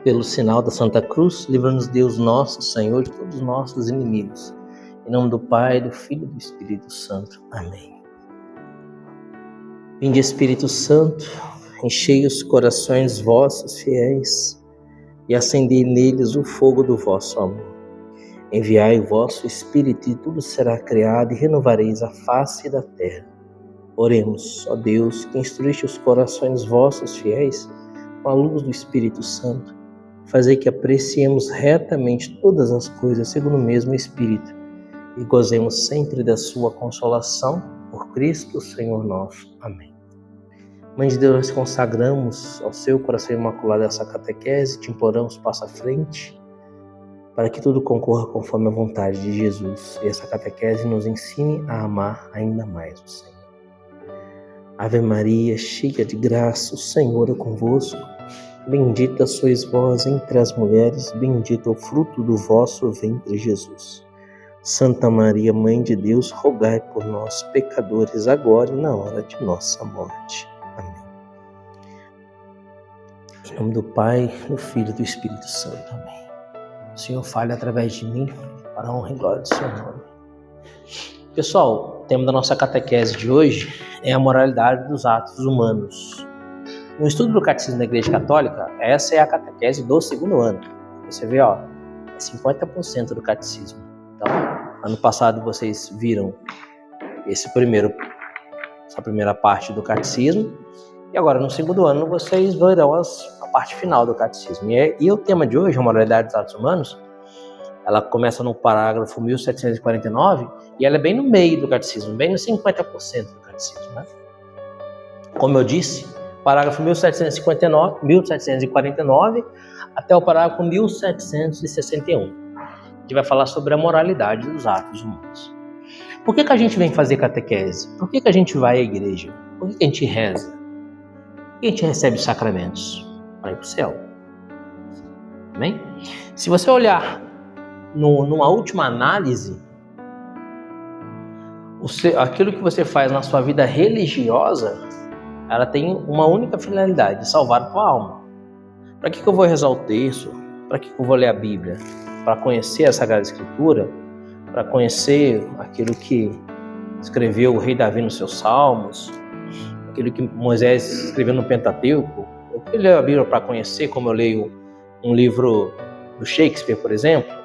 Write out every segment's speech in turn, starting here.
Pelo sinal da Santa Cruz, livra-nos Deus nosso Senhor de todos os nossos inimigos. Em nome do Pai, do Filho e do Espírito Santo. Amém. Vinde, Espírito Santo, enchei os corações vossos fiéis e acendei neles o fogo do vosso amor. Enviai o vosso Espírito e tudo será criado e renovareis a face da terra. Oremos, ó Deus, que instruíste os corações vossos fiéis com a luz do Espírito Santo. Fazei que apreciemos retamente todas as coisas segundo o mesmo Espírito e gozemos sempre da sua consolação por Cristo, Senhor nosso. Amém. Mãe de Deus, nós consagramos ao seu coração imaculado essa catequese, te imploramos, passa à frente, para que tudo concorra conforme a vontade de Jesus. E essa catequese nos ensine a amar ainda mais o Senhor. Ave Maria, cheia de graça, o Senhor é convosco. Bendita sois vós entre as mulheres, bendito é o fruto do vosso ventre, Jesus. Santa Maria, Mãe de Deus, rogai por nós, pecadores, agora e na hora de nossa morte. Amém. Em nome do Pai, do Filho e do Espírito Santo. Amém. O Senhor fale através de mim, para a honra e glória do seu nome. Pessoal, o tema da nossa catequese de hoje é a moralidade dos atos humanos. No estudo do Catecismo da Igreja Católica, essa é a catequese do segundo ano. Você vê, é 50% do catecismo. Então, ano passado vocês viram essa primeira parte do catecismo, e agora no segundo ano vocês verão a parte final do catecismo. E o tema de hoje, a moralidade dos atos humanos, ela começa no parágrafo 1749 e ela é bem no meio do catecismo, bem no 50% do catecismo, né? Como eu disse, parágrafo 1749 até o parágrafo 1761. A gente vai falar sobre a moralidade dos atos humanos. Por que a gente vem fazer catequese? Por que a gente vai à igreja? Por que a gente reza? Por que a gente recebe os sacramentos? Para ir para o céu. Amém? Se você olhar numa última análise, aquilo que você faz na sua vida religiosa, ela tem uma única finalidade, salvar a tua alma. Para que eu vou rezar o terço? Para que eu vou ler a Bíblia? Para conhecer a Sagrada Escritura? Para conhecer aquilo que escreveu o rei Davi nos seus salmos? Aquilo que Moisés escreveu no Pentateuco? Eu leio a Bíblia para conhecer, como eu leio um livro do Shakespeare, por exemplo?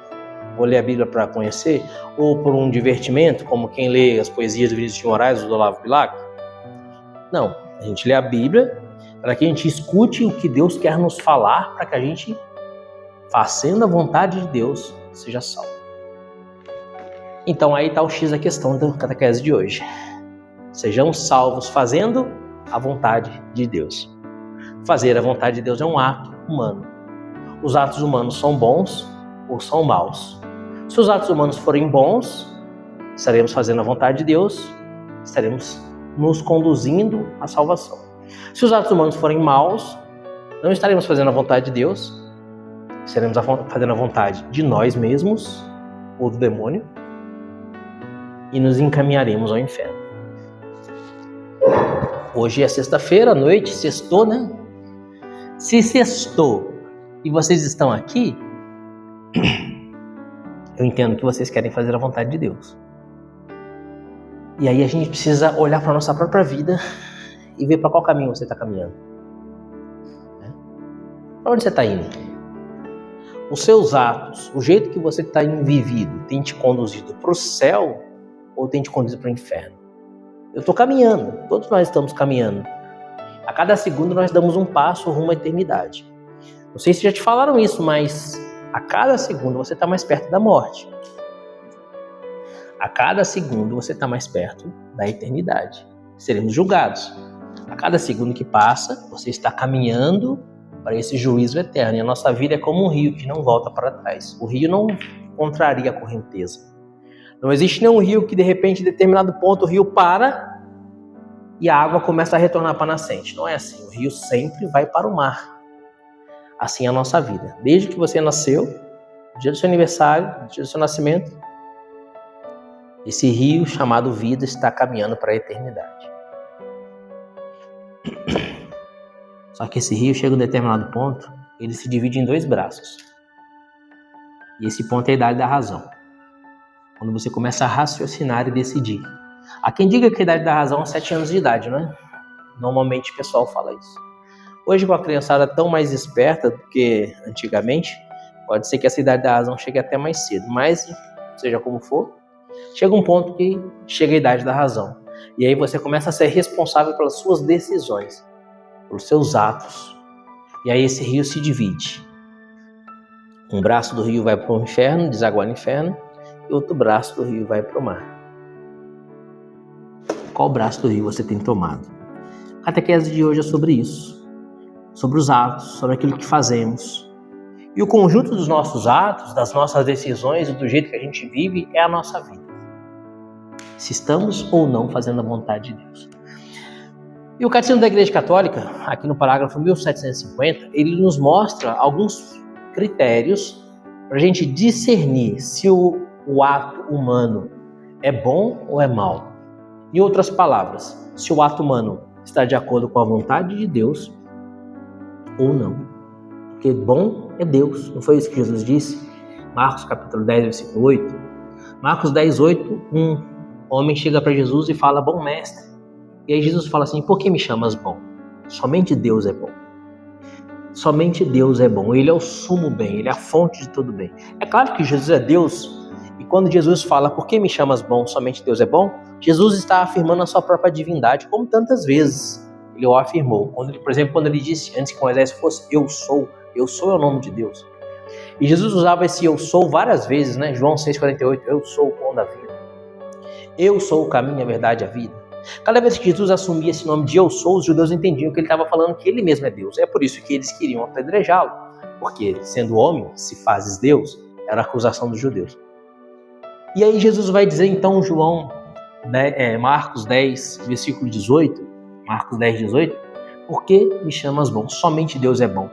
Vou ler a Bíblia para conhecer? Ou por um divertimento, como quem lê as poesias do Vinícius de Moraes ou do Olavo Bilac? Não. A gente lê a Bíblia para que a gente escute o que Deus quer nos falar, para que a gente, fazendo a vontade de Deus, seja salvo. Então aí está o X da questão da catequese de hoje. Sejamos salvos fazendo a vontade de Deus. Fazer a vontade de Deus é um ato humano. Os atos humanos são bons ou são maus. Se os atos humanos forem bons, estaremos fazendo a vontade de Deus, estaremos nos conduzindo à salvação. Se os atos humanos forem maus, não estaremos fazendo a vontade de Deus, estaremos fazendo a vontade de nós mesmos ou do demônio e nos encaminharemos ao inferno. Hoje é sexta-feira à noite, sextou, né? Se sextou e vocês estão aqui, eu entendo que vocês querem fazer a vontade de Deus. E aí a gente precisa olhar para a nossa própria vida e ver para qual caminho você está caminhando. Para onde você está indo? Os seus atos, o jeito que você está vivido, tem te conduzido para o céu ou tem te conduzido para o inferno? Eu estou caminhando, todos nós estamos caminhando. A cada segundo nós damos um passo rumo à eternidade. Não sei se já te falaram isso, mas a cada segundo você está mais perto da morte. A cada segundo você está mais perto da eternidade. Seremos julgados. A cada segundo que passa, você está caminhando para esse juízo eterno. E a nossa vida é como um rio que não volta para trás. O rio não contraria a correnteza. Não existe nenhum rio que, de repente, em determinado ponto, o rio para e a água começa a retornar para a nascente. Não é assim. O rio sempre vai para o mar. Assim é a nossa vida. Desde que você nasceu, no dia do seu aniversário, no dia do seu nascimento, esse rio chamado vida está caminhando para a eternidade. Só que esse rio chega a um determinado ponto ele se divide em 2 braços. E esse ponto é a idade da razão. Quando você começa a raciocinar e decidir. Há quem diga que a idade da razão é 7 anos de idade, não é? Normalmente o pessoal fala isso. Hoje, com a criançada tão mais esperta do que antigamente, pode ser que essa idade da razão chegue até mais cedo. Mas, seja como for, chega um ponto que chega a idade da razão. E aí você começa a ser responsável pelas suas decisões, pelos seus atos. E aí esse rio se divide. Um braço do rio vai para o inferno, desaguar no inferno, e outro braço do rio vai para o mar. Qual braço do rio você tem tomado? A catequese de hoje é sobre isso. Sobre os atos, sobre aquilo que fazemos. E o conjunto dos nossos atos, das nossas decisões e do jeito que a gente vive é a nossa vida. Se estamos ou não fazendo a vontade de Deus. E o Catecismo da Igreja Católica, aqui no parágrafo 1750, ele nos mostra alguns critérios para a gente discernir se o ato humano é bom ou é mau. Em outras palavras, se o ato humano está de acordo com a vontade de Deus ou não. Porque bom é Deus, não foi isso que Jesus disse? Marcos capítulo 10, versículo 8. Marcos 10, 8, um homem chega para Jesus e fala, bom mestre. E aí Jesus fala assim, por que me chamas bom? Somente Deus é bom. Somente Deus é bom. Ele é o sumo bem, ele é a fonte de todo bem. É claro que Jesus é Deus. E quando Jesus fala, por que me chamas bom? Somente Deus é bom. Jesus está afirmando a sua própria divindade, como tantas vezes ele o afirmou. Por exemplo, quando ele disse, antes que Moisés fosse, eu sou é o nome de Deus. E Jesus usava esse eu sou várias vezes, né? João 6,48, eu sou o pão da vida. Eu sou o caminho, a verdade e a vida. Cada vez que Jesus assumia esse nome de eu sou, os judeus entendiam que ele estava falando que ele mesmo é Deus. É por isso que eles queriam apedrejá-lo, porque sendo homem, se fazes Deus, era a acusação dos judeus. E aí Jesus vai dizer então, Marcos 10, versículo 18, Marcos 10, 18, por que me chamas bom? Somente Deus é bom.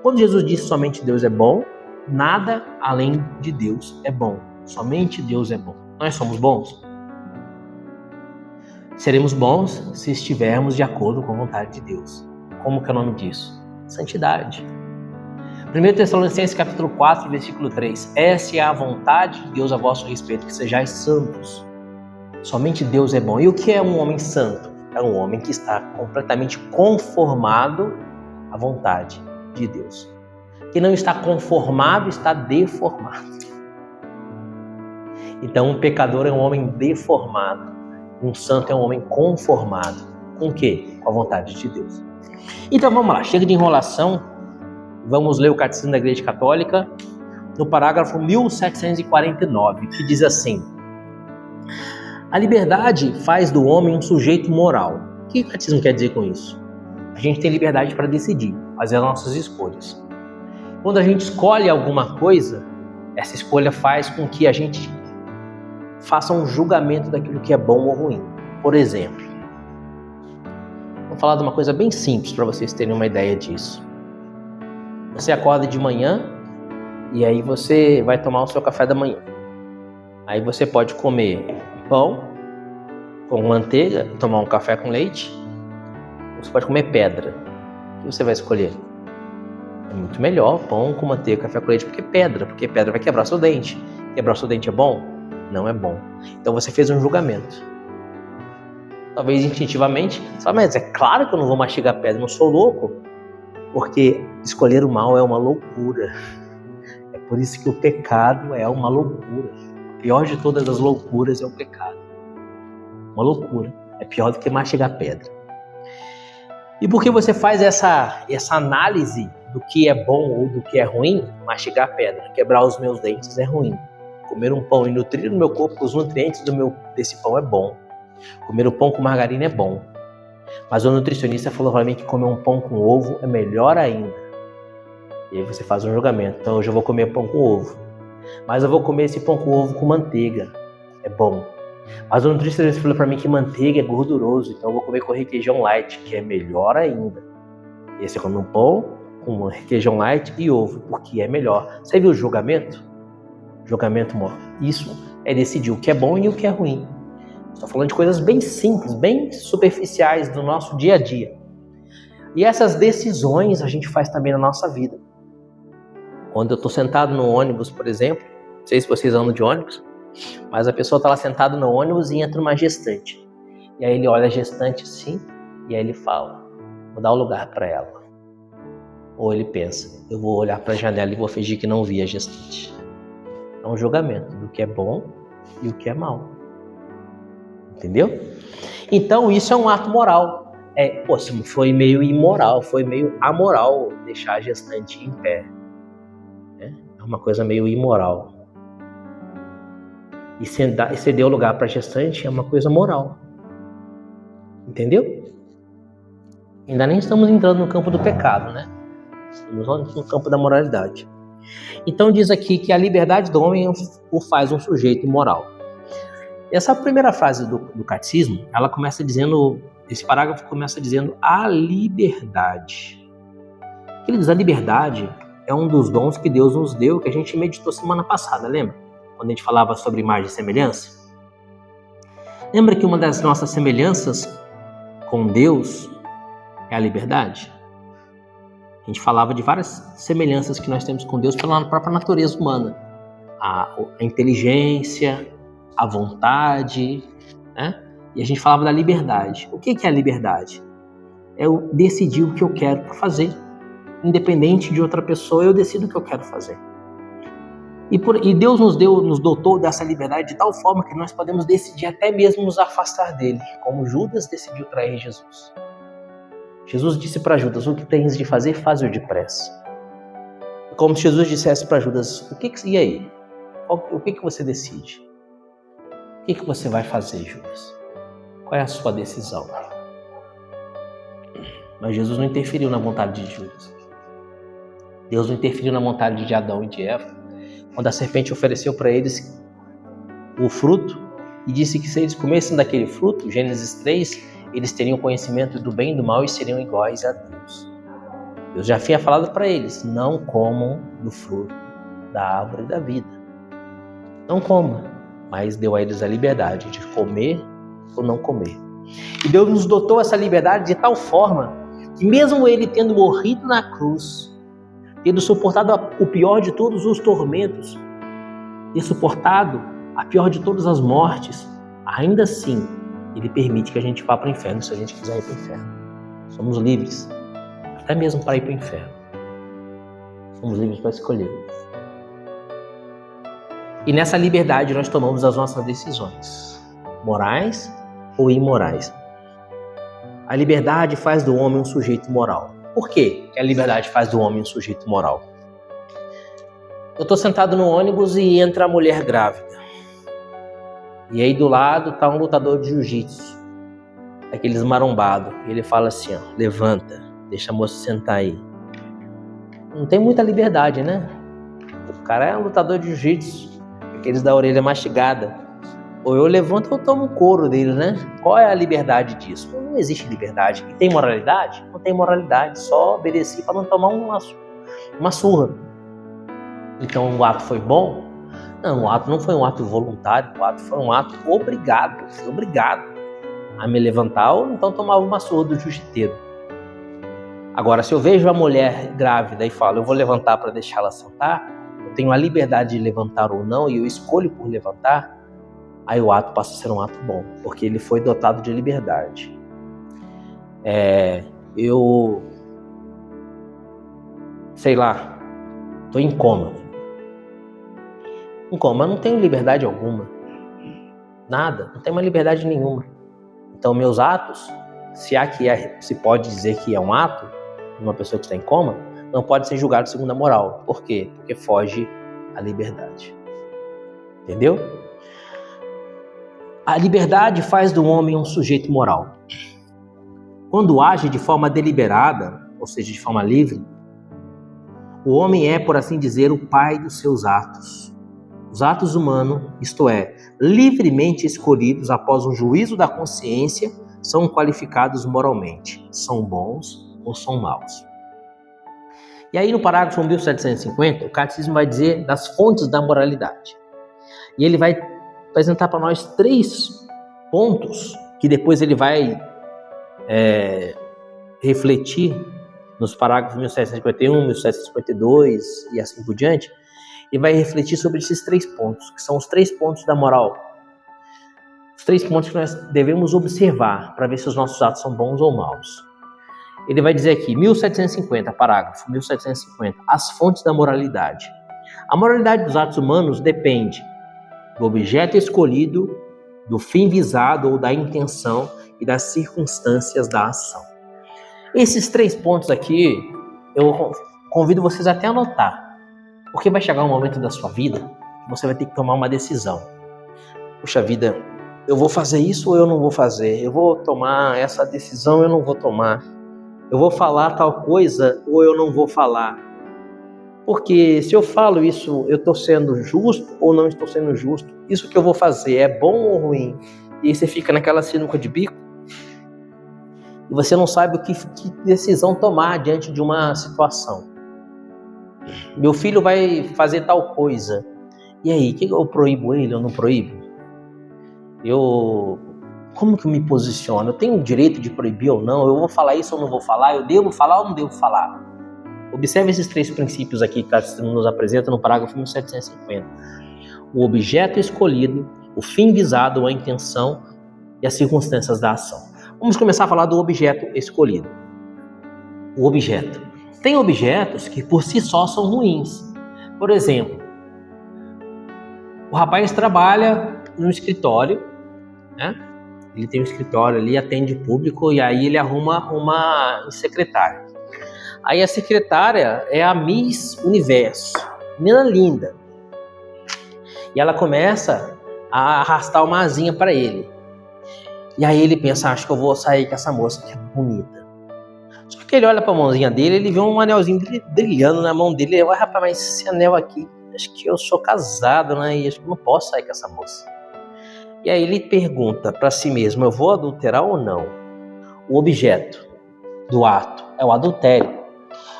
Quando Jesus disse somente Deus é bom, nada além de Deus é bom. Somente Deus é bom. Nós somos bons? Seremos bons se estivermos de acordo com a vontade de Deus. Como que é o nome disso? Santidade. 1 Tessalonicenses capítulo 4, versículo 3. Essa é a vontade de Deus a vosso respeito, que sejais santos. Somente Deus é bom. E o que é um homem santo? É um homem que está completamente conformado à vontade de Deus. Quem não está conformado, está deformado. Então, um pecador é um homem deformado. Um santo é um homem conformado. Com o quê? Com a vontade de Deus. Então vamos lá, chega de enrolação. Vamos ler o Catecismo da Igreja Católica, no parágrafo 1749, que diz assim: a liberdade faz do homem um sujeito moral. O que o Catecismo quer dizer com isso? A gente tem liberdade para decidir, fazer as nossas escolhas. Quando a gente escolhe alguma coisa, essa escolha faz com que a gente faça um julgamento daquilo que é bom ou ruim. Por exemplo, vou falar de uma coisa bem simples para vocês terem uma ideia disso. Você acorda de manhã e aí você vai tomar o seu café da manhã. Aí você pode comer pão com manteiga e tomar um café com leite. Ou você pode comer pedra. O que você vai escolher? É muito melhor pão com manteiga e café com leite porque pedra vai quebrar seu dente. Quebrar seu dente é bom? Não é bom. Então você fez um julgamento. Talvez instintivamente, você fala, mas é claro que eu não vou mastigar pedra, não sou louco. Porque escolher o mal é uma loucura. É por isso que o pecado é uma loucura. A pior de todas as loucuras é o pecado. Uma loucura. É pior do que mastigar pedra. E por que você faz essa análise do que é bom ou do que é ruim? Mastigar pedra, quebrar os meus dentes é ruim. Comer um pão e nutrir o meu corpo, os nutrientes desse pão é bom. Comer o pão com margarina é bom. Mas o nutricionista falou para mim que comer um pão com ovo é melhor ainda. E aí você faz um julgamento. Então hoje eu vou comer pão com ovo. Mas eu vou comer esse pão com ovo com manteiga. É bom. Mas o nutricionista falou para mim que manteiga é gorduroso. Então eu vou comer com requeijão light, que é melhor ainda. E aí você come um pão com requeijão light e ovo, porque é melhor. Você viu o julgamento? Julgamento moral. Isso é decidir o que é bom e o que é ruim. Estou falando de coisas bem simples, bem superficiais do nosso dia a dia. E essas decisões a gente faz também na nossa vida. Quando eu estou sentado no ônibus, por exemplo, não sei se vocês andam de ônibus, mas a pessoa está lá sentada no ônibus e entra uma gestante. E aí ele olha a gestante assim, e aí ele fala, vou dar o lugar para ela. Ou ele pensa, eu vou olhar para a janela e vou fingir que não vi a gestante. É um julgamento do que é bom e o que é mal. Entendeu? Então isso é um ato moral. Foi meio imoral, foi meio amoral deixar a gestante em pé. É uma coisa meio imoral. E ceder o lugar para a gestante é uma coisa moral. Entendeu? Ainda nem estamos entrando no campo do pecado, né? Estamos no campo da moralidade. Então diz aqui que a liberdade do homem o faz um sujeito moral. Essa primeira frase do catecismo, ela começa dizendo, esse parágrafo começa dizendo a liberdade. Queridos, a liberdade é um dos dons que Deus nos deu, que a gente meditou semana passada, lembra? Quando a gente falava sobre imagem e semelhança. Lembra que uma das nossas semelhanças com Deus é a liberdade? A gente falava de várias semelhanças que nós temos com Deus pela própria natureza humana. A inteligência, a vontade, né? E a gente falava da liberdade. O que é a liberdade? É eu decidir o que eu quero fazer. Independente de outra pessoa, eu decido o que eu quero fazer. E Deus nos dotou dessa liberdade de tal forma que nós podemos decidir até mesmo nos afastar dele, como Judas decidiu trair Jesus. Jesus disse para Judas, o que tens de fazer, faz-o depressa. Como se Jesus dissesse para Judas, e aí? O que você decide? O que você vai fazer, Judas? Qual é a sua decisão? Mas Jesus não interferiu na vontade de Judas. Deus não interferiu na vontade de Adão e de Eva. Quando a serpente ofereceu para eles o fruto e disse que se eles comessem daquele fruto, Gênesis 3, eles teriam conhecimento do bem e do mal e seriam iguais a Deus. Deus já tinha falado para eles, não comam do fruto da árvore da vida. Não comam, mas deu a eles a liberdade de comer ou não comer. E Deus nos dotou essa liberdade de tal forma que mesmo ele tendo morrido na cruz, tendo suportado o pior de todos os tormentos, ter suportado a pior de todas as mortes, ainda assim, ele permite que a gente vá para o inferno, se a gente quiser ir para o inferno. Somos livres, até mesmo para ir para o inferno. Somos livres para escolher. E nessa liberdade nós tomamos as nossas decisões, morais ou imorais. A liberdade faz do homem um sujeito moral. Por quê que a liberdade faz do homem um sujeito moral? Eu estou sentado no ônibus e entra a mulher grávida. E aí do lado está um lutador de jiu-jitsu, aqueles marombados. E ele fala assim, ó, levanta, deixa a moça sentar aí. Não tem muita liberdade, né? O cara é um lutador de jiu-jitsu, aqueles da orelha mastigada. Ou eu levanto ou eu tomo o couro dele, né? Qual é a liberdade disso? Não existe liberdade. E tem moralidade? Não tem moralidade. Só obedeci para não tomar uma surra. Então o ato foi bom? Não, o ato não foi um ato voluntário. O ato foi um ato obrigado. Fui obrigado a me levantar ou então tomava uma surra do jiu-jiteiro. Agora, se eu vejo a mulher grávida e falo, eu vou levantar para deixar ela sentar, eu tenho a liberdade de levantar ou não e eu escolho por levantar, aí o ato passa a ser um ato bom, porque ele foi dotado de liberdade. Eu, sei lá, estou em coma. Em coma eu não tenho liberdade alguma. Nada, não tenho uma liberdade nenhuma. Então meus atos, se pode dizer que é um ato, uma pessoa que está em coma, não pode ser julgado segundo a moral. Por quê? Porque foge à liberdade. Entendeu? A liberdade faz do homem um sujeito moral. Quando age de forma deliberada, ou seja, de forma livre, o homem é, por assim dizer, o pai dos seus atos. Os atos humanos, isto é, livremente escolhidos após um juízo da consciência, são qualificados moralmente. São bons ou são maus. E aí no parágrafo 1750, o catecismo vai dizer das fontes da moralidade. E ele vai apresentar para nós 3 pontos que depois ele vai refletir nos parágrafos 1751, 1752 e assim por diante, e vai refletir sobre esses 3 pontos, que são os 3 pontos da moral. Os 3 pontos que nós devemos observar para ver se os nossos atos são bons ou maus. Ele vai dizer aqui, 1750, parágrafo 1750, as fontes da moralidade. A moralidade dos atos humanos depende do objeto escolhido, do fim visado ou da intenção e das circunstâncias da ação. Esses 3 pontos aqui, eu convido vocês até a anotar, porque vai chegar um momento da sua vida que você vai ter que tomar uma decisão. Puxa vida, eu vou fazer isso ou eu não vou fazer? Eu vou tomar essa decisão ou eu não vou tomar? Eu vou falar tal coisa ou eu não vou falar? Porque se eu falo isso, eu estou sendo justo ou não estou sendo justo? Isso que eu vou fazer é bom ou ruim? E aí você fica naquela sinuca de bico e você não sabe o que decisão tomar diante de uma situação. Meu filho vai fazer tal coisa. E aí, eu proíbo ele ou não proíbo? Como que eu me posiciono? Eu tenho o direito de proibir ou não? Eu vou falar isso ou não vou falar? Eu devo falar ou não devo falar? Observe esses 3 princípios aqui que nos apresenta no parágrafo 1750. O objeto escolhido, o fim visado, a intenção e as circunstâncias da ação. Vamos começar a falar do objeto escolhido. O objeto. Tem objetos que por si só são ruins. Por exemplo, o rapaz trabalha no escritório, né? Ele tem um escritório ali, atende público e aí ele arruma uma secretária. Aí a secretária é a Miss Universo, menina linda. E ela começa a arrastar uma asinha para ele. E aí ele pensa, acho que eu vou sair com essa moça que é bonita. Só que ele olha para a mãozinha dele, ele vê um anelzinho brilhando na mão dele. Ele, rapaz, mas esse anel aqui, acho que eu sou casado, né? E acho que eu não posso sair com essa moça. E aí ele pergunta para si mesmo, eu vou adulterar ou não? O objeto do ato é o adultério.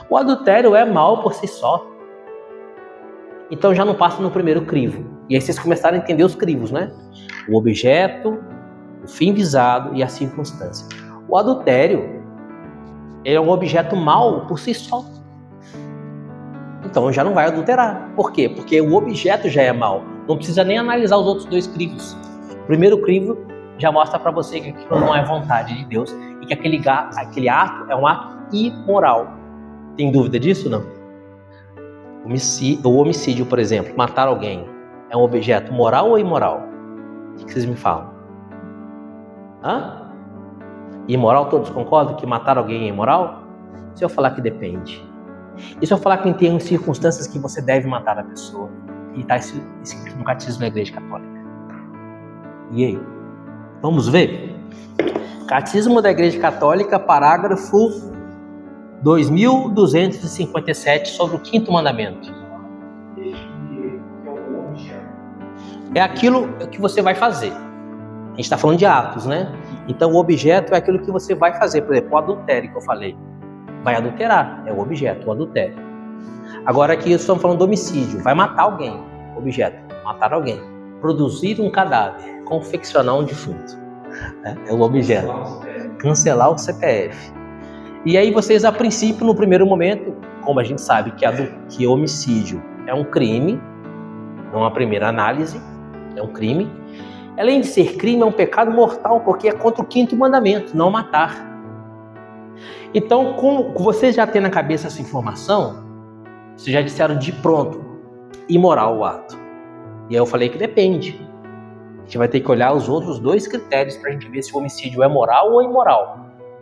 O adultério é mal por si só. Então já não passa no primeiro crivo. E aí vocês começaram a entender os crivos, né? O objeto, o fim visado e a circunstância. O adultério é um objeto mal por si só. Então já não vai adulterar. Por quê? Porque o objeto já é mal. Não precisa nem analisar os outros 2 crivos. O primeiro crivo já mostra para você que aquilo não é vontade de Deus e que aquele ato é um ato imoral. Tem dúvida disso, não? O homicídio, por exemplo, matar alguém, é um objeto moral ou imoral? O que vocês me falam? Imoral, todos concordam que matar alguém é imoral? Se eu falar que depende. E se eu falar que tem circunstâncias que você deve matar a pessoa? E está escrito no Catecismo da Igreja Católica. E aí? Vamos ver? Catecismo da Igreja Católica, parágrafo 2257, sobre o 5º mandamento. É aquilo que você vai fazer. A gente está falando de atos, né? Então o objeto é aquilo que você vai fazer. Por exemplo, o adultério que eu falei. Vai adulterar, é o objeto, o adultério. Agora aqui estamos falando do homicídio. Vai matar alguém. Objeto, matar alguém. Produzir um cadáver. Confeccionar um defunto. É o objeto. Cancelar o CPF. E aí vocês, a princípio, no primeiro momento, como a gente sabe que homicídio é um crime, não a primeira análise, é um crime. Além de ser crime, é um pecado mortal, porque é contra o 5º mandamento, não matar. Então, como vocês já têm na cabeça essa informação, vocês já disseram de pronto, imoral o ato. E aí eu falei que depende. A gente vai ter que olhar os outros 2 critérios para a gente ver se o homicídio é moral ou imoral.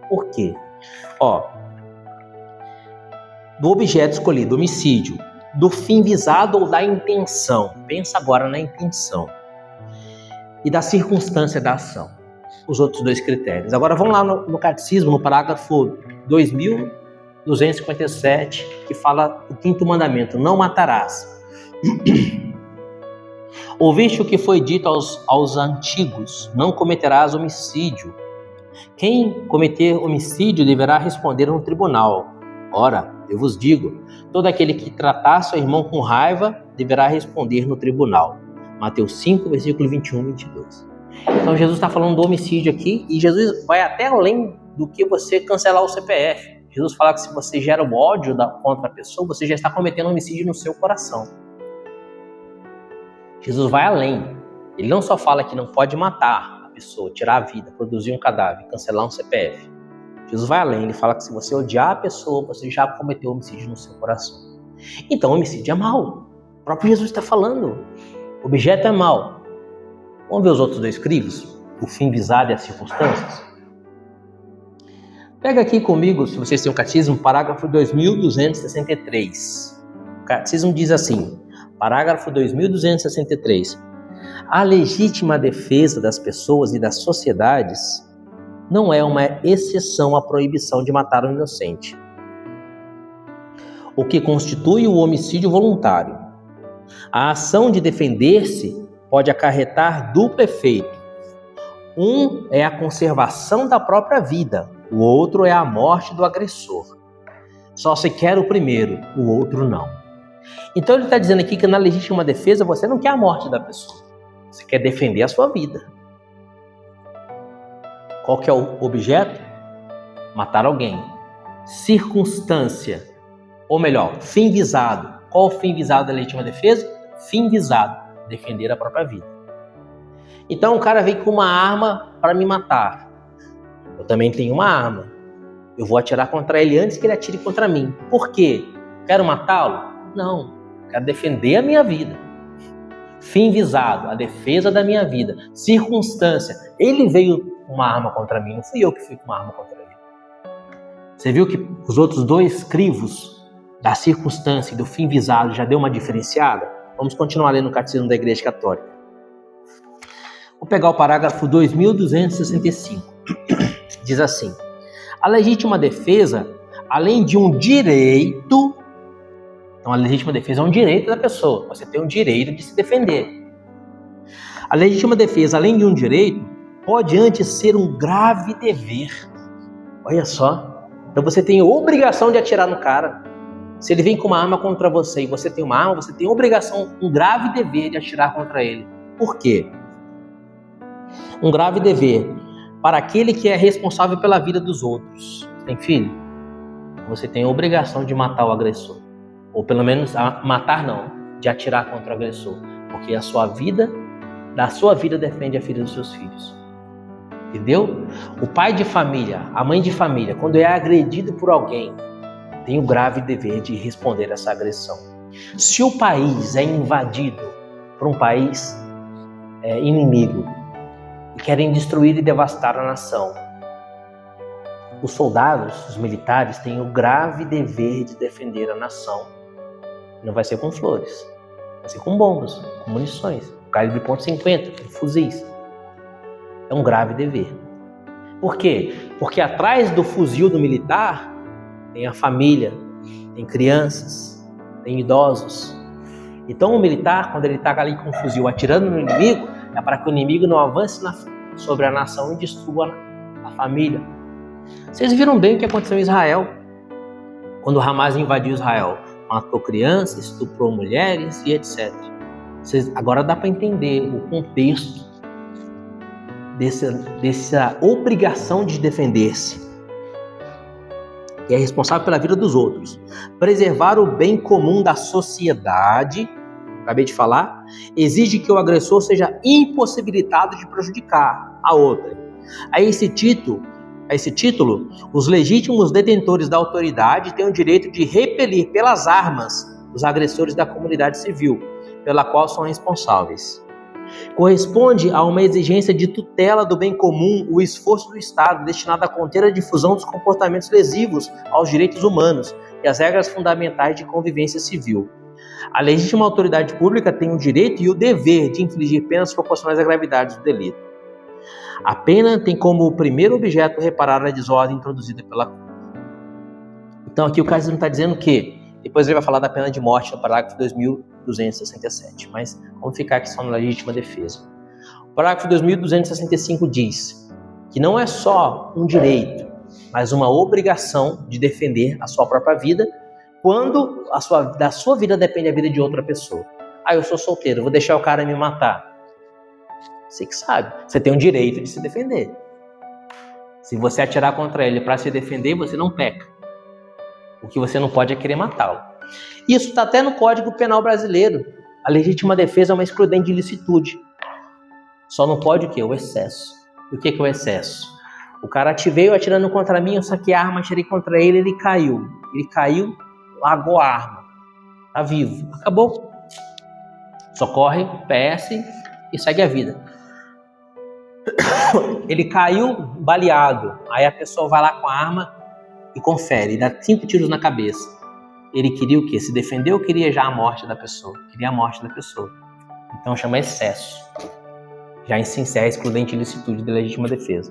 Por quê? Do objeto escolhido, homicídio, do fim visado ou da intenção. Pensa agora na intenção. E da circunstância da ação. Os outros 2 critérios. Agora vamos lá no Catecismo, no parágrafo 2257, que fala o 5º mandamento, não matarás. Ouviste o que foi dito aos antigos, não cometerás homicídio. Quem cometer homicídio deverá responder no tribunal. Ora, eu vos digo, todo aquele que tratar seu irmão com raiva deverá responder no tribunal. Mateus 5, versículo 21 e 22. Então Jesus está falando do homicídio aqui, e Jesus vai até além do que você cancelar o CPF. Jesus fala que se você gera o ódio contra a pessoa, você já está cometendo homicídio no seu coração. Jesus vai além. Ele não só fala que não pode matar a pessoa, tirar a vida, produzir um cadáver, cancelar um CPF. Jesus vai além. Ele fala que se você odiar a pessoa, você já cometeu homicídio no seu coração. Então, homicídio é mal. O próprio Jesus está falando. O objeto é mal. Vamos ver os outros dois crivos? O fim visado e as circunstâncias? Pega aqui comigo, se vocês têm o catecismo, parágrafo 2263. O catecismo diz assim, parágrafo 2263. A legítima defesa das pessoas e das sociedades não é uma exceção à proibição de matar um inocente, o que constitui o homicídio voluntário. A ação de defender-se pode acarretar duplo efeito. Um é a conservação da própria vida, o outro é a morte do agressor. Só se quer o primeiro, o outro não. Então ele está dizendo aqui que na legítima defesa você não quer a morte da pessoa, você quer defender a sua vida. Qual que é o objeto? Matar alguém. Circunstância, ou melhor, fim visado. Qual o fim visado da legítima defesa? Fim visado, defender a própria vida. Então o cara vem com uma arma para me matar. Eu também tenho uma arma. Eu vou atirar contra ele antes que ele atire contra mim. Por quê? Quero matá-lo? Não. Quero defender a minha vida. Fim visado, a defesa da minha vida. Circunstância, ele veio com uma arma contra mim, não fui eu que fui com uma arma contra ele. Você viu que os outros dois crivos da circunstância e do fim visado já deu uma diferenciada? Vamos continuar lendo o Catecismo da Igreja Católica. Vou pegar o parágrafo 2265. Diz assim: a legítima defesa, além de um direito, então a legítima defesa é um direito da pessoa, você tem o direito de se defender. A legítima defesa, além de um direito, pode antes ser um grave dever. Olha só, então você tem obrigação de atirar no cara. Se ele vem com uma arma contra você e você tem uma arma, você tem obrigação, um grave dever de atirar contra ele. Por quê? Um grave dever para aquele que é responsável pela vida dos outros. Tem filho? Você tem a obrigação de matar o agressor. Ou pelo menos, matar não, de atirar contra o agressor. Porque a sua vida, da sua vida depende a vida dos seus filhos. Entendeu? O pai de família, a mãe de família, quando é agredido por alguém, tem o grave dever de responder a essa agressão. Se o país é invadido por um país inimigo e querem destruir e devastar a nação, os soldados, os militares, têm o grave dever de defender a nação. Não vai ser com flores, vai ser com bombas, com munições, com calibre .50, com fuzis. É um grave dever. Por quê? Porque atrás do fuzil do militar tem a família, tem crianças, tem idosos. Então o militar, quando ele está ali com o fuzil atirando no inimigo, é para que o inimigo não avance sobre a nação e destrua a família. Vocês viram bem o que aconteceu em Israel? Quando o Hamas invadiu Israel, matou crianças, estuprou mulheres e etc. Agora dá para entender o contexto dessa obrigação de defender-se, que é responsável pela vida dos outros. Preservar o bem comum da sociedade, acabei de falar, exige que o agressor seja impossibilitado de prejudicar a outra. A esse título, os legítimos detentores da autoridade têm o direito de repelir pelas armas os agressores da comunidade civil, pela qual são responsáveis. Corresponde a uma exigência de tutela do bem comum o esforço do Estado destinado a conter a difusão dos comportamentos lesivos aos direitos humanos e às regras fundamentais de convivência civil. A legítima autoridade pública tem o direito e o dever de infligir penas proporcionais à gravidade do delito. A pena tem como primeiro objeto reparar a desordem introduzida pela... Então aqui o catecismo está dizendo que, depois ele vai falar da pena de morte no parágrafo 2267, mas vamos ficar aqui só na legítima defesa. O parágrafo 2265 diz que não é só um direito, mas uma obrigação de defender a sua própria vida quando da sua vida depende a vida de outra pessoa. Eu sou solteiro, vou deixar o cara me matar. Você que sabe, você tem o direito de se defender. Se você atirar contra ele para se defender, você não peca. O que você não pode é querer matá-lo. Isso está até no Código Penal brasileiro. A legítima defesa é uma excludente de ilicitude. Só não pode o quê? O excesso. E o que é o excesso? O cara veio atirando contra mim, eu saquei a arma, atirei contra ele, ele caiu. Ele caiu, largou a arma. Tá vivo. Acabou. Socorre, PS e segue a vida. Ele caiu baleado. Aí a pessoa vai lá com a arma e confere, e dá 5 tiros na cabeça. Ele queria o quê? Se defender ou queria já a morte da pessoa? Queria a morte da pessoa. Então chama excesso. Já encerra a excludente de ilicitude da legítima defesa.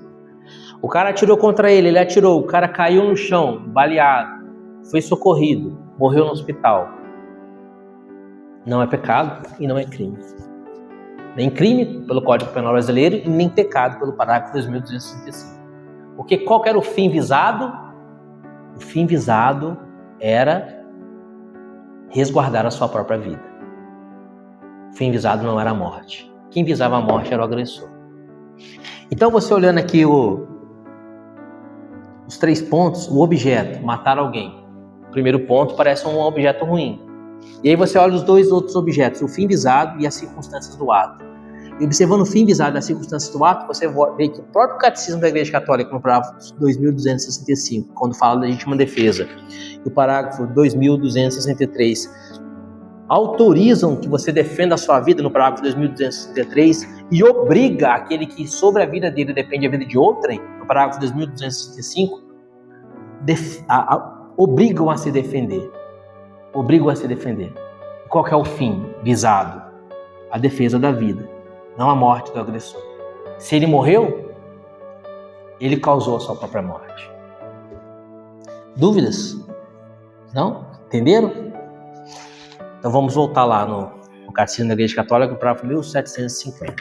O cara atirou contra ele, ele atirou, o cara caiu no chão, baleado, foi socorrido, morreu no hospital. Não é pecado e não é crime. Nem crime pelo Código Penal brasileiro e nem pecado pelo parágrafo 2265. Porque qual era o fim visado? O fim visado era resguardar a sua própria vida. O fim visado não era a morte. Quem visava a morte era o agressor. Então você olhando aqui os 3 pontos, o objeto, matar alguém. O primeiro ponto parece um objeto ruim. E aí você olha os 2 outros objetos, o fim visado e as circunstâncias do ato. E observando o fim visado e as circunstâncias do ato, você vê que o próprio Catecismo da Igreja Católica, no parágrafo 2265, quando fala da legítima defesa, e o parágrafo 2263, autorizam que você defenda a sua vida no parágrafo 2263 e obriga aquele que sobre a vida dele depende a vida de outrem, no parágrafo 2265, obrigam a se defender. Obrigam a se defender. Qual que é o fim visado? A defesa da vida, não a morte do agressor. Se ele morreu, ele causou a sua própria morte. Dúvidas? Não? Entenderam? Então vamos voltar lá no Catecismo da Igreja Católica, no parágrafo 1750.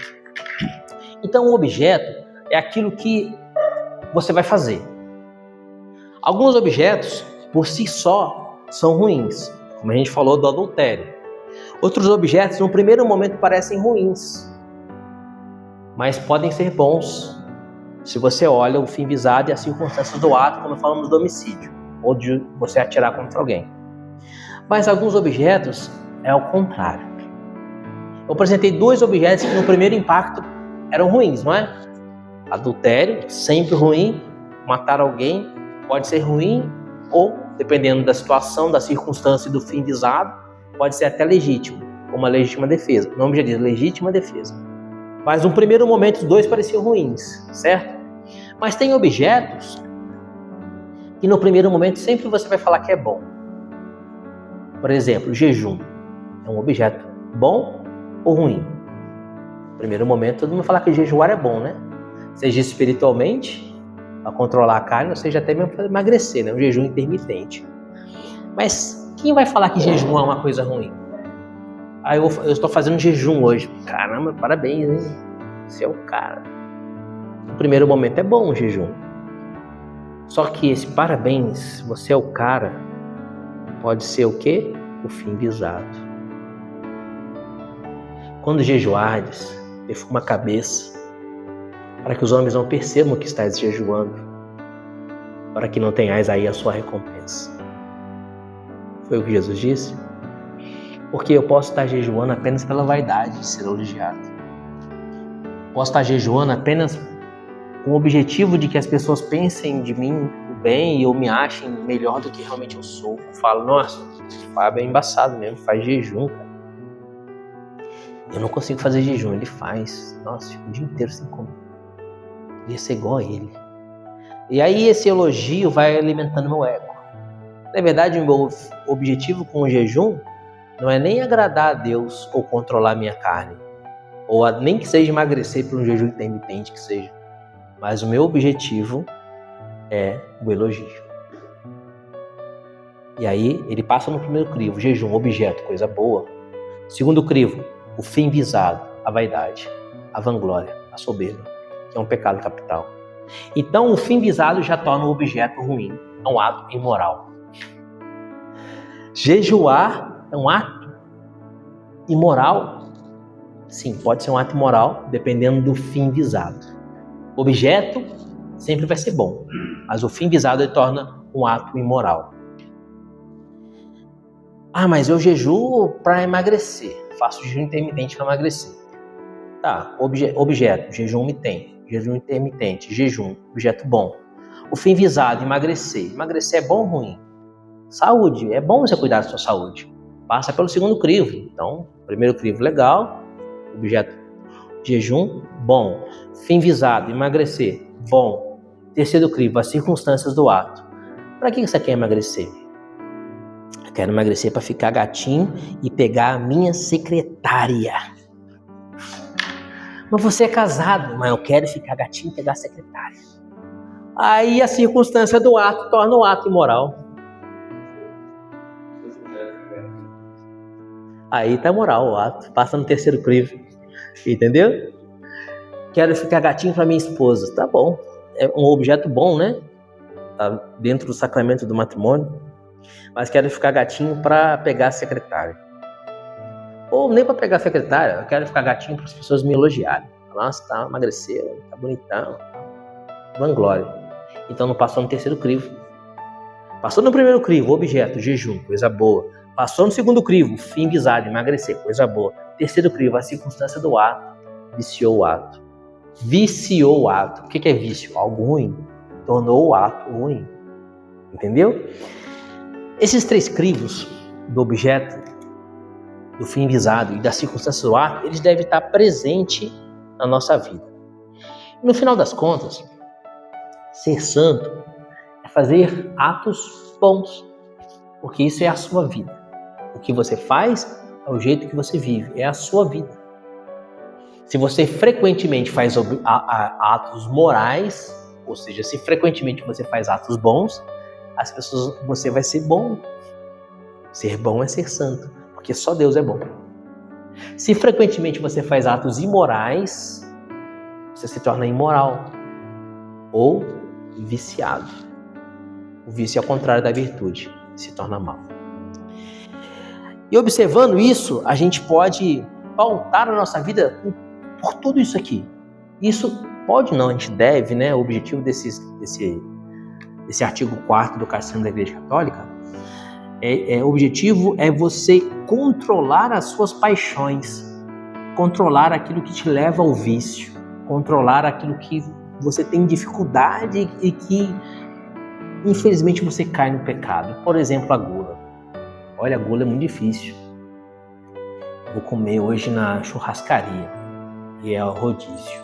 Então o objeto é aquilo que você vai fazer. Alguns objetos, por si só, são ruins, como a gente falou do adultério. Outros objetos, no primeiro momento, parecem ruins, mas podem ser bons, se você olha o fim visado e as circunstâncias do ato, quando falamos do homicídio, ou de você atirar contra alguém. Mas alguns objetos é o contrário. Eu apresentei 2 objetos que no primeiro impacto eram ruins, não é? Adultério, sempre ruim. Matar alguém pode ser ruim ou, dependendo da situação, da circunstância e do fim visado, pode ser até legítimo, como a legítima defesa. O nome já diz, legítima defesa. Mas no primeiro momento os 2 pareciam ruins, certo? Mas tem objetos que no primeiro momento sempre você vai falar que é bom. Por exemplo, jejum. É um objeto bom ou ruim? No primeiro momento todo mundo fala que jejuar é bom, né? Seja espiritualmente, para controlar a carne, ou seja até mesmo para emagrecer, né? Um jejum intermitente. Mas quem vai falar que jejum é uma coisa ruim? Eu estou fazendo jejum hoje. Caramba, parabéns, hein? Você é o cara. No primeiro momento é bom o jejum. Só que esse parabéns, você é o cara, pode ser o quê? O fim visado. Quando jejuardes, perfuma a cabeça, para que os homens não percebam que estás jejuando, para que não tenhais aí a sua recompensa. Foi o que Jesus disse? Porque eu posso estar jejuando apenas pela vaidade de ser elogiado. Posso estar jejuando apenas com o objetivo de que as pessoas pensem de mim bem e eu me achem melhor do que realmente eu sou. Eu falo, nossa, o Fábio é embaçado mesmo, faz jejum, cara. Eu não consigo fazer jejum, ele faz. Nossa, fico o dia inteiro sem comer. Queria ser igual a ele. E aí esse elogio vai alimentando meu ego. Na verdade, o meu objetivo com o jejum não é nem agradar a Deus ou controlar minha carne, ou nem que seja emagrecer por um jejum intermitente que seja, mas o meu objetivo é o elogio. E aí ele passa no primeiro crivo, jejum, objeto, coisa boa. Segundo crivo, o fim visado, a vaidade, a vanglória, a soberba, que é um pecado capital. Então o fim visado já torna o objeto ruim, é um ato imoral. Jejuar é um ato imoral? Sim, pode ser um ato imoral, dependendo do fim visado. O objeto sempre vai ser bom, mas o fim visado ele torna um ato imoral. Ah, mas eu jejuo para emagrecer. Faço jejum intermitente para emagrecer. Tá, objeto, jejum intermitente, jejum, objeto bom. O fim visado, emagrecer. Emagrecer é bom ou ruim? Saúde, é bom você cuidar da sua saúde. Passa pelo segundo crivo. Então, primeiro crivo, legal. Objeto, jejum, bom. Fim visado, emagrecer, bom. Terceiro crivo, as circunstâncias do ato. Para que você quer emagrecer? Eu quero emagrecer para ficar gatinho e pegar a minha secretária. Mas você é casado, mas eu quero ficar gatinho e pegar a secretária. Aí a circunstância do ato torna o ato imoral. Aí tá moral o ato, passa no terceiro crivo. Entendeu? Quero ficar gatinho para minha esposa. Tá bom. É um objeto bom, né? Tá dentro do sacramento do matrimônio. Mas quero ficar gatinho para pegar a secretária. Ou nem para pegar a secretária. Eu quero ficar gatinho para as pessoas me elogiarem. Nossa, tá emagreceu, tá bonitão. Vanglória. Então não passou no terceiro crivo. Passou no primeiro crivo, objeto, jejum, coisa boa. Passou no segundo crivo, fim visado, emagrecer, coisa boa. Terceiro crivo, a circunstância do ato, viciou o ato. Viciou o ato. O que é vício? Algo ruim. Tornou o ato ruim. Entendeu? Esses três crivos do objeto, do fim visado e da circunstância do ato, eles devem estar presentes na nossa vida. No final das contas, ser santo é fazer atos bons, porque isso é a sua vida. O que você faz é o jeito que você vive, é a sua vida. Se você frequentemente faz atos morais, ou seja, se frequentemente você faz atos bons, as pessoas, você vai ser bom. Ser bom é ser santo, porque só Deus é bom. Se frequentemente você faz atos imorais, você se torna imoral ou viciado. O vício é o contrário da virtude, se torna mal. E observando isso, a gente pode pautar a nossa vida por tudo isso aqui. Isso pode não, a gente deve, né? O objetivo desse artigo 4º do Catecismo da Igreja Católica, o objetivo é você controlar as suas paixões, controlar aquilo que te leva ao vício, controlar aquilo que você tem dificuldade e que, infelizmente, você cai no pecado. Por exemplo, a gula. Olha, a gula é muito difícil. Vou comer hoje na churrascaria, e é o rodízio.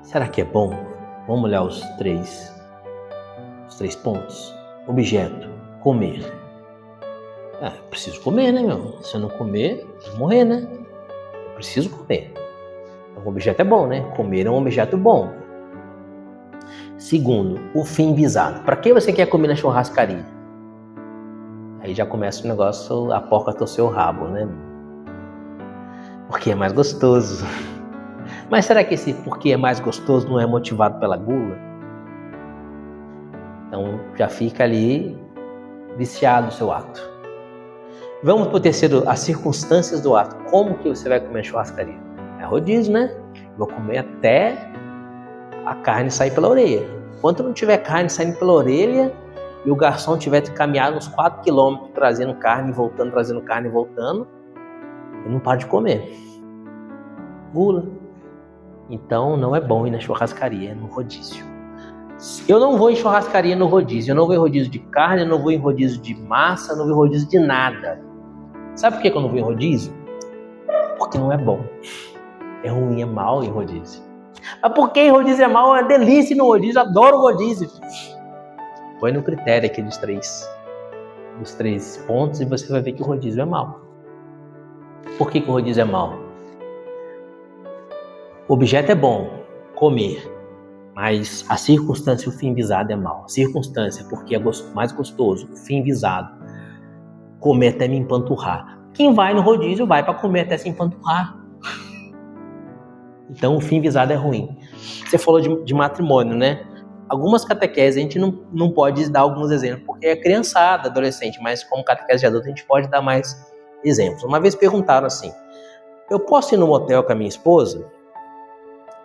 Será que é bom? Vamos olhar os três pontos. Objeto, comer. Preciso comer, né, meu? Se eu não comer, vou morrer, né? Eu preciso comer. Então, o objeto é bom, né? Comer é um objeto bom. Segundo, o fim visado. Para que você quer comer na churrascaria? Aí já começa o negócio, a porca torceu o rabo, né? Porque é mais gostoso. Mas será que esse porque é mais gostoso não é motivado pela gula? Então já fica ali viciado o seu ato. Vamos para o terceiro, as circunstâncias do ato. Como que você vai comer churrascaria? É rodízio, né? Vou comer até a carne sair pela orelha. Enquanto não tiver carne saindo pela orelha e o garçom tiver caminhado uns 4 quilômetros trazendo carne e voltando, trazendo carne e voltando, eu não paro de comer. Gula. Então não é bom ir na churrascaria, no rodízio. Eu não vou em churrascaria no rodízio. Eu não vou em rodízio de carne, eu não vou em rodízio de massa, eu não vou em rodízio de nada. Sabe por que eu não vou em rodízio? Porque não é bom. É ruim, é mal em rodízio. Mas por que em rodízio é mal? É delícia no rodízio, eu adoro rodízio. Põe no critério aqui dos três pontos e você vai ver que o rodízio é mal. Por que o rodízio é mal? O objeto é bom, comer. Mas a circunstância e o fim visado é mal. A circunstância, porque é mais gostoso. O fim visado, comer até me empanturrar. Quem vai no rodízio vai para comer até se empanturrar. Então o fim visado é ruim. Você falou de matrimônio, né? Algumas catequeses a gente não pode dar alguns exemplos, porque é criançada, adolescente, mas como catequese de adulto a gente pode dar mais exemplos. Uma vez perguntaram assim, eu posso ir no motel com a minha esposa?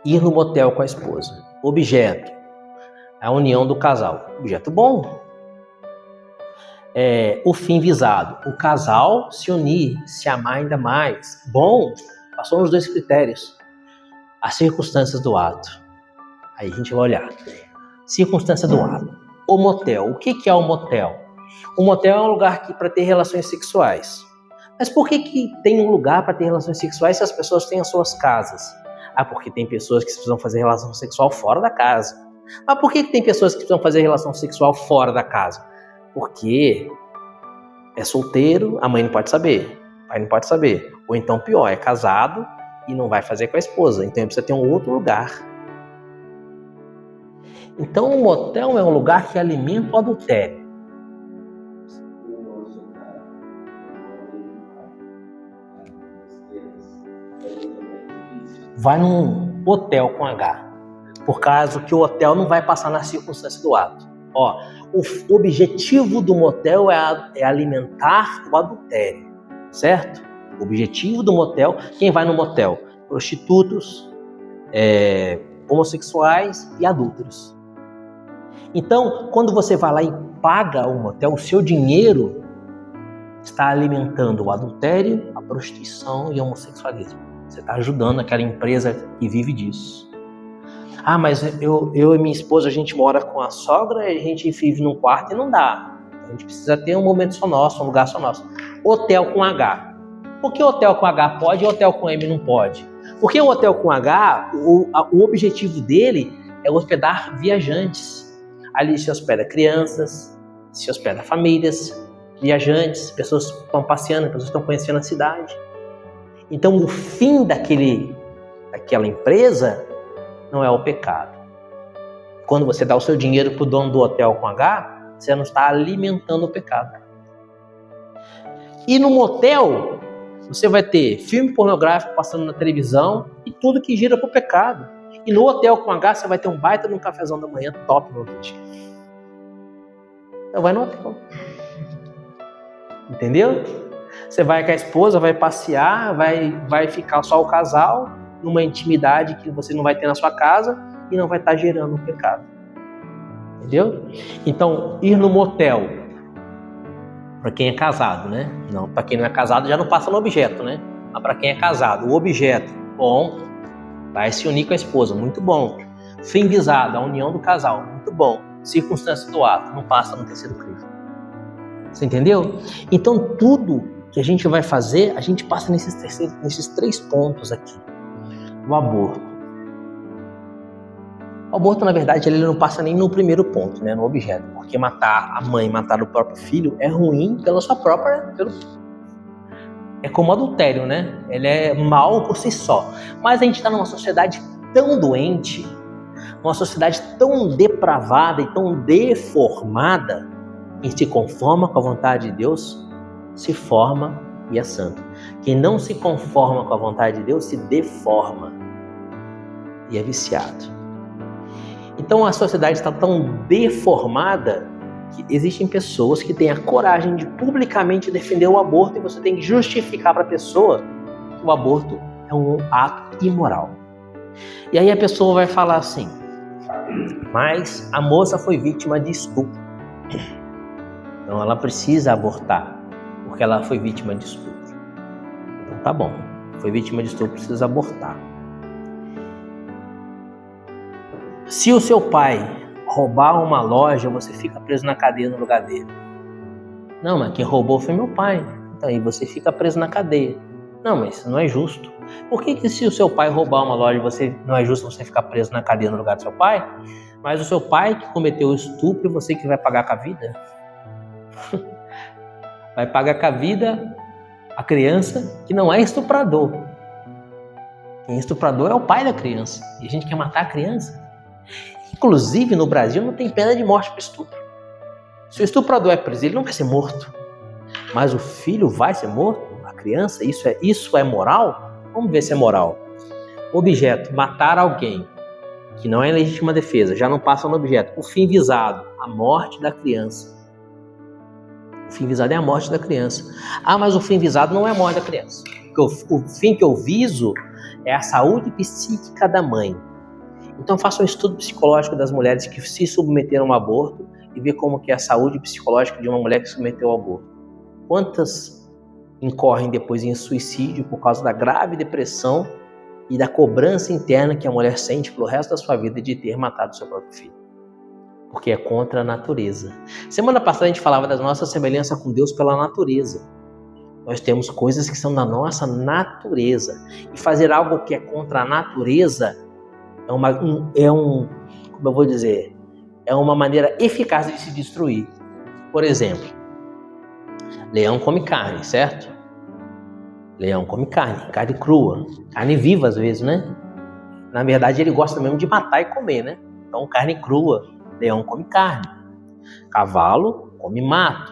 Ir no motel com a esposa. Objeto, a união do casal. Objeto bom. o fim visado, o casal se unir, se amar ainda mais. Bom, passou nos 2 critérios. As circunstâncias do ato. Aí a gente vai olhar. Circunstância do ato. O motel. O que é o motel? O motel é um lugar para ter relações sexuais. Mas por que tem um lugar para ter relações sexuais se as pessoas têm as suas casas? Porque tem pessoas que precisam fazer relação sexual fora da casa. Mas por que tem pessoas que precisam fazer relação sexual fora da casa? Porque é solteiro, a mãe não pode saber, o pai não pode saber. Ou então pior, é casado e não vai fazer com a esposa. Então precisa ter um outro lugar. Então o motel é um lugar que alimenta o adultério. Vai num hotel com H, por causa que o hotel não vai passar na circunstância do ato. O objetivo do motel é alimentar o adultério, certo? O objetivo do motel, quem vai no motel? Prostitutos, homossexuais e adúlteros. Então, quando você vai lá e paga o motel, o seu dinheiro está alimentando o adultério, a prostituição e o homossexualismo. Você está ajudando aquela empresa que vive disso. Mas eu e minha esposa, a gente mora com a sogra, a gente vive num quarto e não dá. A gente precisa ter um momento só nosso, um lugar só nosso. Hotel com H. Por que hotel com H pode e hotel com M não pode? Porque o hotel com H, o objetivo dele é hospedar viajantes. Ali se hospeda crianças, se hospeda famílias, viajantes, pessoas que estão passeando, pessoas que estão conhecendo a cidade. Então o fim daquela empresa não é o pecado. Quando você dá o seu dinheiro para o dono do hotel com H, você não está alimentando o pecado. E no motel, você vai ter filme pornográfico passando na televisão e tudo que gira para o pecado. E no hotel com H, você vai ter um baita de um cafezão da manhã top no outro dia. Então vai no hotel. Entendeu? Você vai com a esposa, vai passear, vai ficar só o casal, numa intimidade que você não vai ter na sua casa e não vai estar gerando um pecado. Entendeu? Então, ir no motel, para quem é casado, né? Não, para quem não é casado já não passa no objeto, né? Mas para quem é casado, o objeto, bom, vai se unir com a esposa, muito bom. Fim visado, a união do casal, muito bom. Circunstância do ato, não passa no terceiro crivo. Você entendeu? Então, tudo que a gente vai fazer, a gente passa nesses 3 pontos aqui. O aborto. O aborto, na verdade, ele não passa nem no primeiro ponto, né, no objeto, porque matar a mãe, matar o próprio filho é ruim pela sua própria... É como adultério, né? Ele é mal por si só. Mas a gente está numa sociedade tão doente, uma sociedade tão depravada e tão deformada, quem se conforma com a vontade de Deus se forma e é santo. Quem não se conforma com a vontade de Deus se deforma e é viciado. Então a sociedade está tão deformada que existem pessoas que têm a coragem de publicamente defender o aborto e você tem que justificar para a pessoa que o aborto é um ato imoral. E aí a pessoa vai falar assim, mas a moça foi vítima de estupro. Então ela precisa abortar, porque ela foi vítima de estupro. Então tá bom, foi vítima de estupro, precisa abortar. Se o seu pai roubar uma loja, você fica preso na cadeia no lugar dele. Não, mas quem roubou foi meu pai. Então aí você fica preso na cadeia. Não, mas isso não é justo. Por que se o seu pai roubar uma loja, não é justo você ficar preso na cadeia no lugar do seu pai? Mas o seu pai que cometeu o estupro e você que vai pagar com a vida? Vai pagar com a vida a criança que não é estuprador. Quem é estuprador é o pai da criança. E a gente quer matar a criança. Inclusive, no Brasil, não tem pena de morte para estupro. Se o estuprador é preso, ele não vai ser morto. Mas o filho vai ser morto? A criança? Isso é moral? Vamos ver se é moral. Objeto, matar alguém, que não é legítima defesa, já não passa no objeto. O fim visado, a morte da criança. O fim visado é a morte da criança. Mas o fim visado não é a morte da criança. O fim que eu viso é a saúde psíquica da mãe. Então faça um estudo psicológico das mulheres que se submeteram a um aborto e ver como que é a saúde psicológica de uma mulher que submeteu ao aborto. Quantas incorrem depois em suicídio por causa da grave depressão e da cobrança interna que a mulher sente pelo resto da sua vida de ter matado seu próprio filho. Porque é contra a natureza. Semana passada a gente falava da nossa semelhança com Deus pela natureza. Nós temos coisas que são da nossa natureza. E fazer algo que é contra a natureza como eu vou dizer, é uma maneira eficaz de se destruir. Por exemplo, leão come carne, certo? Leão come carne crua, carne viva às vezes, né? Na verdade, ele gosta mesmo de matar e comer, né? Então, carne crua, leão come carne. Cavalo come mato.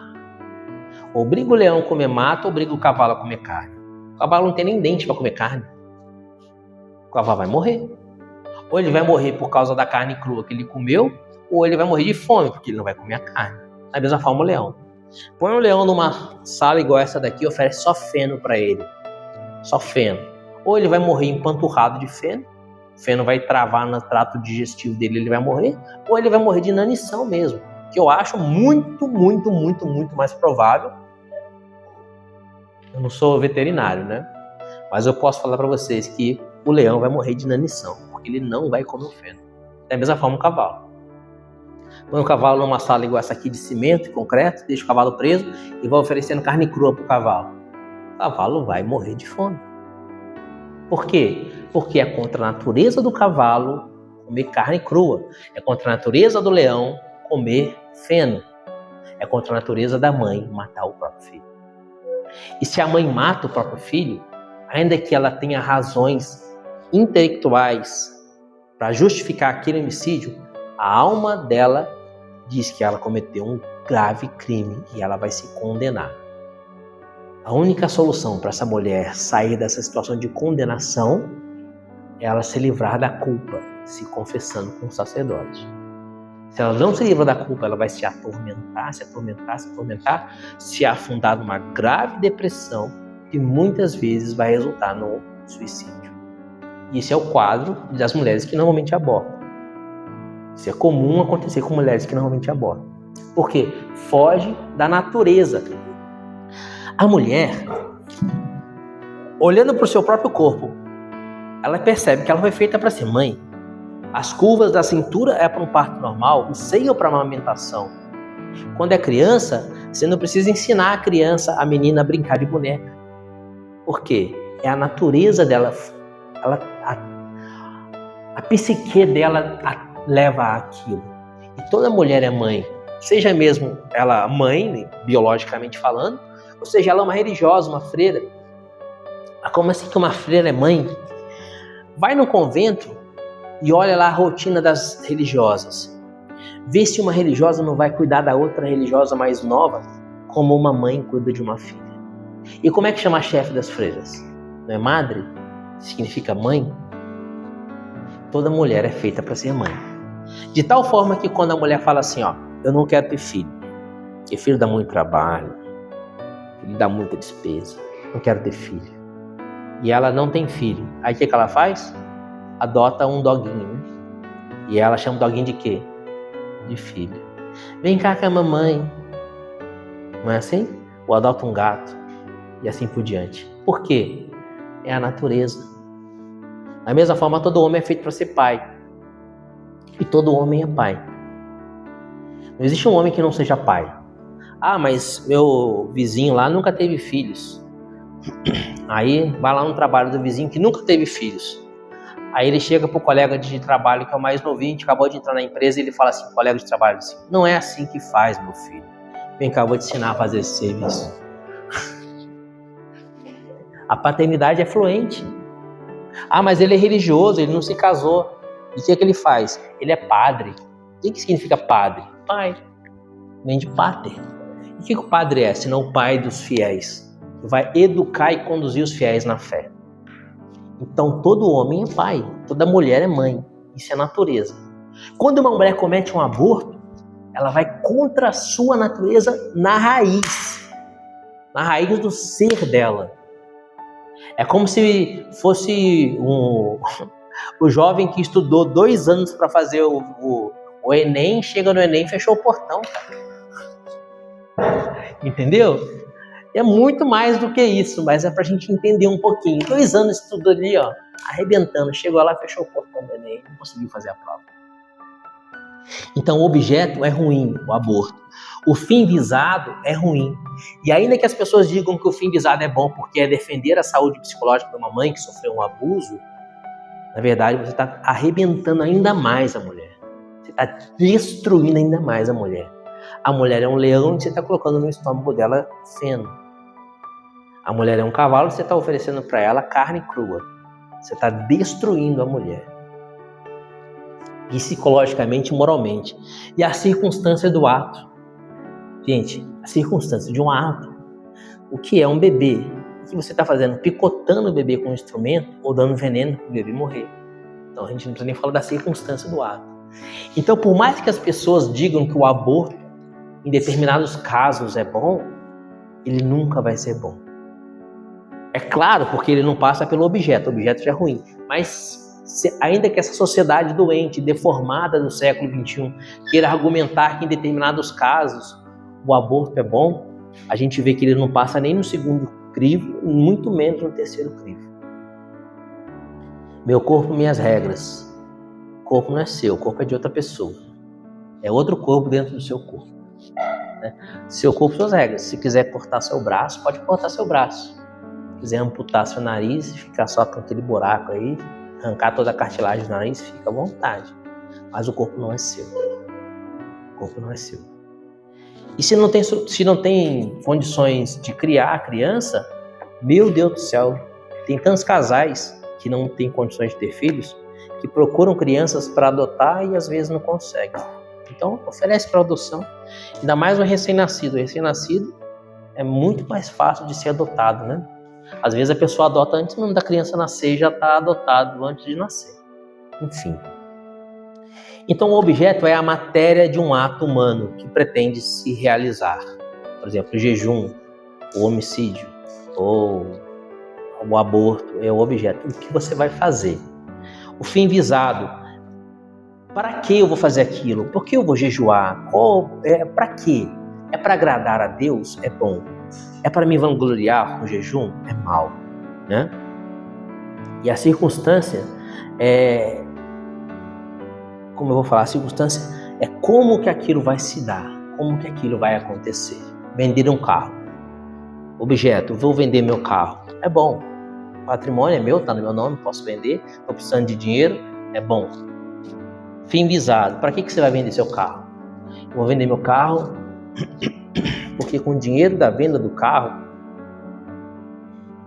Obriga o leão a comer mato, obriga o cavalo a comer carne. O cavalo não tem nem dente para comer carne. O cavalo vai morrer. Ou ele vai morrer por causa da carne crua que ele comeu, ou ele vai morrer de fome, porque ele não vai comer a carne. Da mesma forma o leão. Põe o leão numa sala igual essa daqui e oferece só feno para ele. Só feno. Ou ele vai morrer empanturrado de feno, o feno vai travar no trato digestivo dele, ele vai morrer, ou ele vai morrer de inanição mesmo, que eu acho muito mais provável. Eu não sou veterinário, né? Mas eu posso falar para vocês que o leão vai morrer de inanição, porque ele não vai comer o feno. Da mesma forma o cavalo. Põe o cavalo numa sala igual essa aqui de cimento e concreto, deixa o cavalo preso e vai oferecendo carne crua pro cavalo. O cavalo vai morrer de fome. Por quê? Porque é contra a natureza do cavalo comer carne crua. É contra a natureza do leão comer feno. É contra a natureza da mãe matar o próprio filho. E se a mãe mata o próprio filho, ainda que ela tenha razões intelectuais para justificar aquele homicídio, a alma dela diz que ela cometeu um grave crime e ela vai se condenar. A única solução para essa mulher sair dessa situação de condenação é ela se livrar da culpa, se confessando com o sacerdote. Se ela não se livra da culpa, ela vai se atormentar, se afundar numa grave depressão que muitas vezes vai resultar no suicídio. E esse é o quadro das mulheres que normalmente abortam. Isso é comum acontecer com mulheres que normalmente abortam. Por quê? Foge da natureza. A mulher, olhando para o seu próprio corpo, ela percebe que ela foi feita para ser mãe. As curvas da cintura é para um parto normal, o seio para uma amamentação. Quando é criança, você não precisa ensinar a menina a brincar de boneca. Por quê? É a natureza dela, a psique dela leva àquilo. E toda mulher é mãe, seja mesmo ela mãe, biologicamente falando, ou seja, ela é uma religiosa, uma freira. Como assim que uma freira é mãe? Vai no convento e olha lá a rotina das religiosas. Vê se uma religiosa não vai cuidar da outra religiosa mais nova, como uma mãe cuida de uma filha. E como é que chama a chefe das freiras? Não é madre? Significa mãe? Toda mulher é feita para ser mãe. De tal forma que quando a mulher fala assim, eu não quero ter filho, porque filho dá muito trabalho, filho dá muita despesa, não quero ter filho. E ela não tem filho. Aí o que ela faz? Adota um doguinho, né? E ela chama o doguinho de quê? De filho. Vem cá com a mamãe. Não é assim? Ou adota um gato. E assim por diante. Por quê? É a natureza. Da mesma forma, todo homem é feito para ser pai. E todo homem é pai. Não existe um homem que não seja pai. Mas meu vizinho lá nunca teve filhos. Aí vai lá no trabalho do vizinho que nunca teve filhos. Aí ele chega pro colega de trabalho que é o mais novinho, que acabou de entrar na empresa, e ele fala assim, colega de trabalho, assim, não é assim que faz, meu filho. Vem cá, eu vou te ensinar a fazer esse serviço. A paternidade é fluente. Mas ele é religioso, ele não se casou. E o que é que ele faz? Ele é padre. O que significa padre? Pai. Vem de pater. E o que o padre é, senão o pai dos fiéis? Vai educar e conduzir os fiéis na fé. Então todo homem é pai, toda mulher é mãe. Isso é natureza. Quando uma mulher comete um aborto, ela vai contra a sua natureza na raiz do ser dela. É como se fosse o jovem que estudou 2 anos para fazer o O Enem, chega no Enem, fechou o portão, cara. Entendeu? É muito mais do que isso, mas é pra gente entender um pouquinho. 2 anos estudando ali, ó, arrebentando. Chegou lá, fechou o portão do Enem, não conseguiu fazer a prova. Então o objeto é ruim, o aborto. O fim visado é ruim. E ainda que as pessoas digam que o fim visado é bom porque é defender a saúde psicológica de uma mãe que sofreu um abuso, na verdade você está arrebentando ainda mais a mulher. Você está destruindo ainda mais a mulher. A mulher é um leão e você está colocando no estômago dela feno. A mulher é um cavalo e você está oferecendo para ela carne crua. Você está destruindo a mulher. Psicologicamente e moralmente. E a circunstância do ato. Gente, a circunstância de um ato. O que é um bebê? O que você está fazendo? Picotando o bebê com um instrumento ou dando veneno para o bebê morrer. Então a gente não precisa nem falar da circunstância do ato. Então, por mais que as pessoas digam que o aborto, em determinados casos, é bom, ele nunca vai ser bom. É claro, porque ele não passa pelo objeto. O objeto já é ruim. Mas ainda que essa sociedade doente, deformada do século XXI, queira argumentar que em determinados casos o aborto é bom, a gente vê que ele não passa nem no segundo crivo, muito menos no terceiro crivo. Meu corpo, minhas regras. O corpo não é seu, o corpo é de outra pessoa. É outro corpo dentro do seu corpo. Né? Seu corpo, suas regras. Se quiser cortar seu braço, pode cortar seu braço. Se quiser amputar seu nariz e ficar só com aquele buraco aí, arrancar toda a cartilagem do nariz, fica à vontade. Mas o corpo não é seu. O corpo não é seu. E se não tem condições de criar a criança, meu Deus do céu, tem tantos casais que não têm condições de ter filhos, que procuram crianças para adotar e às vezes não conseguem. Então, oferece para adoção. Ainda mais um recém-nascido. O recém-nascido é muito mais fácil de ser adotado, né? Às vezes a pessoa adota antes mesmo da criança nascer e já está adotado antes de nascer. Enfim. Então, o objeto é a matéria de um ato humano que pretende se realizar. Por exemplo, o jejum, o homicídio ou o aborto é o objeto. O que você vai fazer? O fim visado. Para que eu vou fazer aquilo? Por que eu vou jejuar? Para quê? É para agradar a Deus? É bom. É para me vangloriar com o jejum? É mal. Né? E a circunstância é... Como eu vou falar? A circunstância é como que aquilo vai se dar. Como que aquilo vai acontecer. Vender um carro. Objeto, vou vender meu carro. É bom. O patrimônio é meu, está no meu nome, posso vender. Estou precisando de dinheiro. É bom. Fim visado. Para que você vai vender seu carro? Eu vou vender meu carro porque com o dinheiro da venda do carro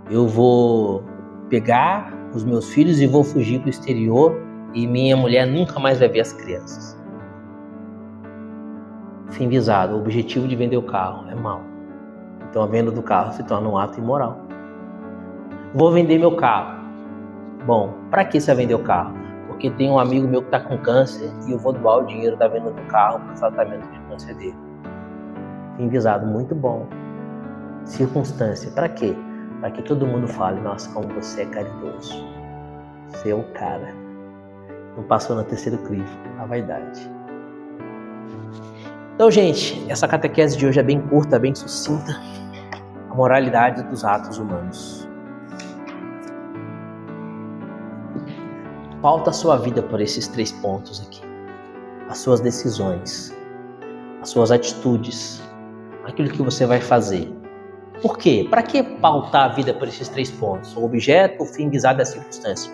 eu vou pegar os meus filhos e vou fugir para o exterior e minha mulher nunca mais vai ver as crianças. Fim visado. O objetivo de vender o carro é mau. Então a venda do carro se torna um ato imoral. Vou vender meu carro. Bom, para que você vai vender o carro? Porque tem um amigo meu que está com câncer e eu vou doar o dinheiro da venda do carro para o tratamento de câncer dele. Fim visado, muito bom. Circunstância, para quê? Para que todo mundo fale, nossa, como você é caridoso. Você é o cara. Não passou no terceiro crivo, a vaidade. Então, gente, essa catequese de hoje é bem curta, bem sucinta. A moralidade dos atos humanos. Pauta a sua vida por esses 3 pontos aqui. As suas decisões, as suas atitudes, aquilo que você vai fazer. Por quê? Para que pautar a vida por esses 3 pontos? O objeto, o fim visado e a circunstância.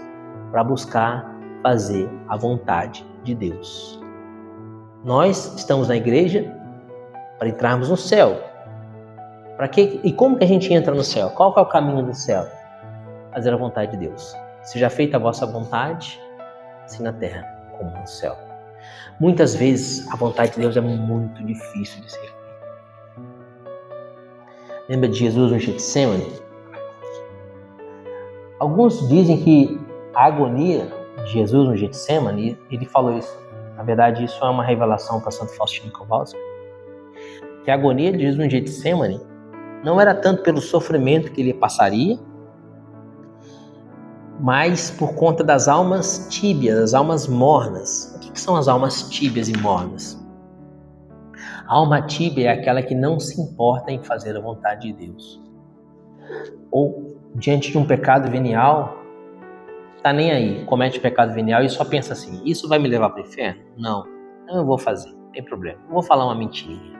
Para buscar fazer a vontade de Deus. Nós estamos na igreja para entrarmos no céu. Para quê? E como que a gente entra no céu? Qual que é o caminho do céu? Fazer a vontade de Deus. Seja feita a vossa vontade, assim na terra como no céu. Muitas vezes a vontade de Deus é muito difícil de ser feita. Lembra de Jesus no Getsemane? Alguns dizem que a agonia de Jesus no Getsemane, ele falou isso. Na verdade, isso é uma revelação para Santo Faustino Kowalski. Que a agonia de Jesus no Getsemane não era tanto pelo sofrimento que ele passaria, mas por conta das almas tíbias, das almas mornas. O que que são as almas tíbias e mornas? A alma tíbia é aquela que não se importa em fazer a vontade de Deus. Ou, diante de um pecado venial, tá nem aí, comete pecado venial e só pensa assim, isso vai me levar para o inferno? Não, eu vou fazer, não tem problema. Eu vou falar uma mentirinha.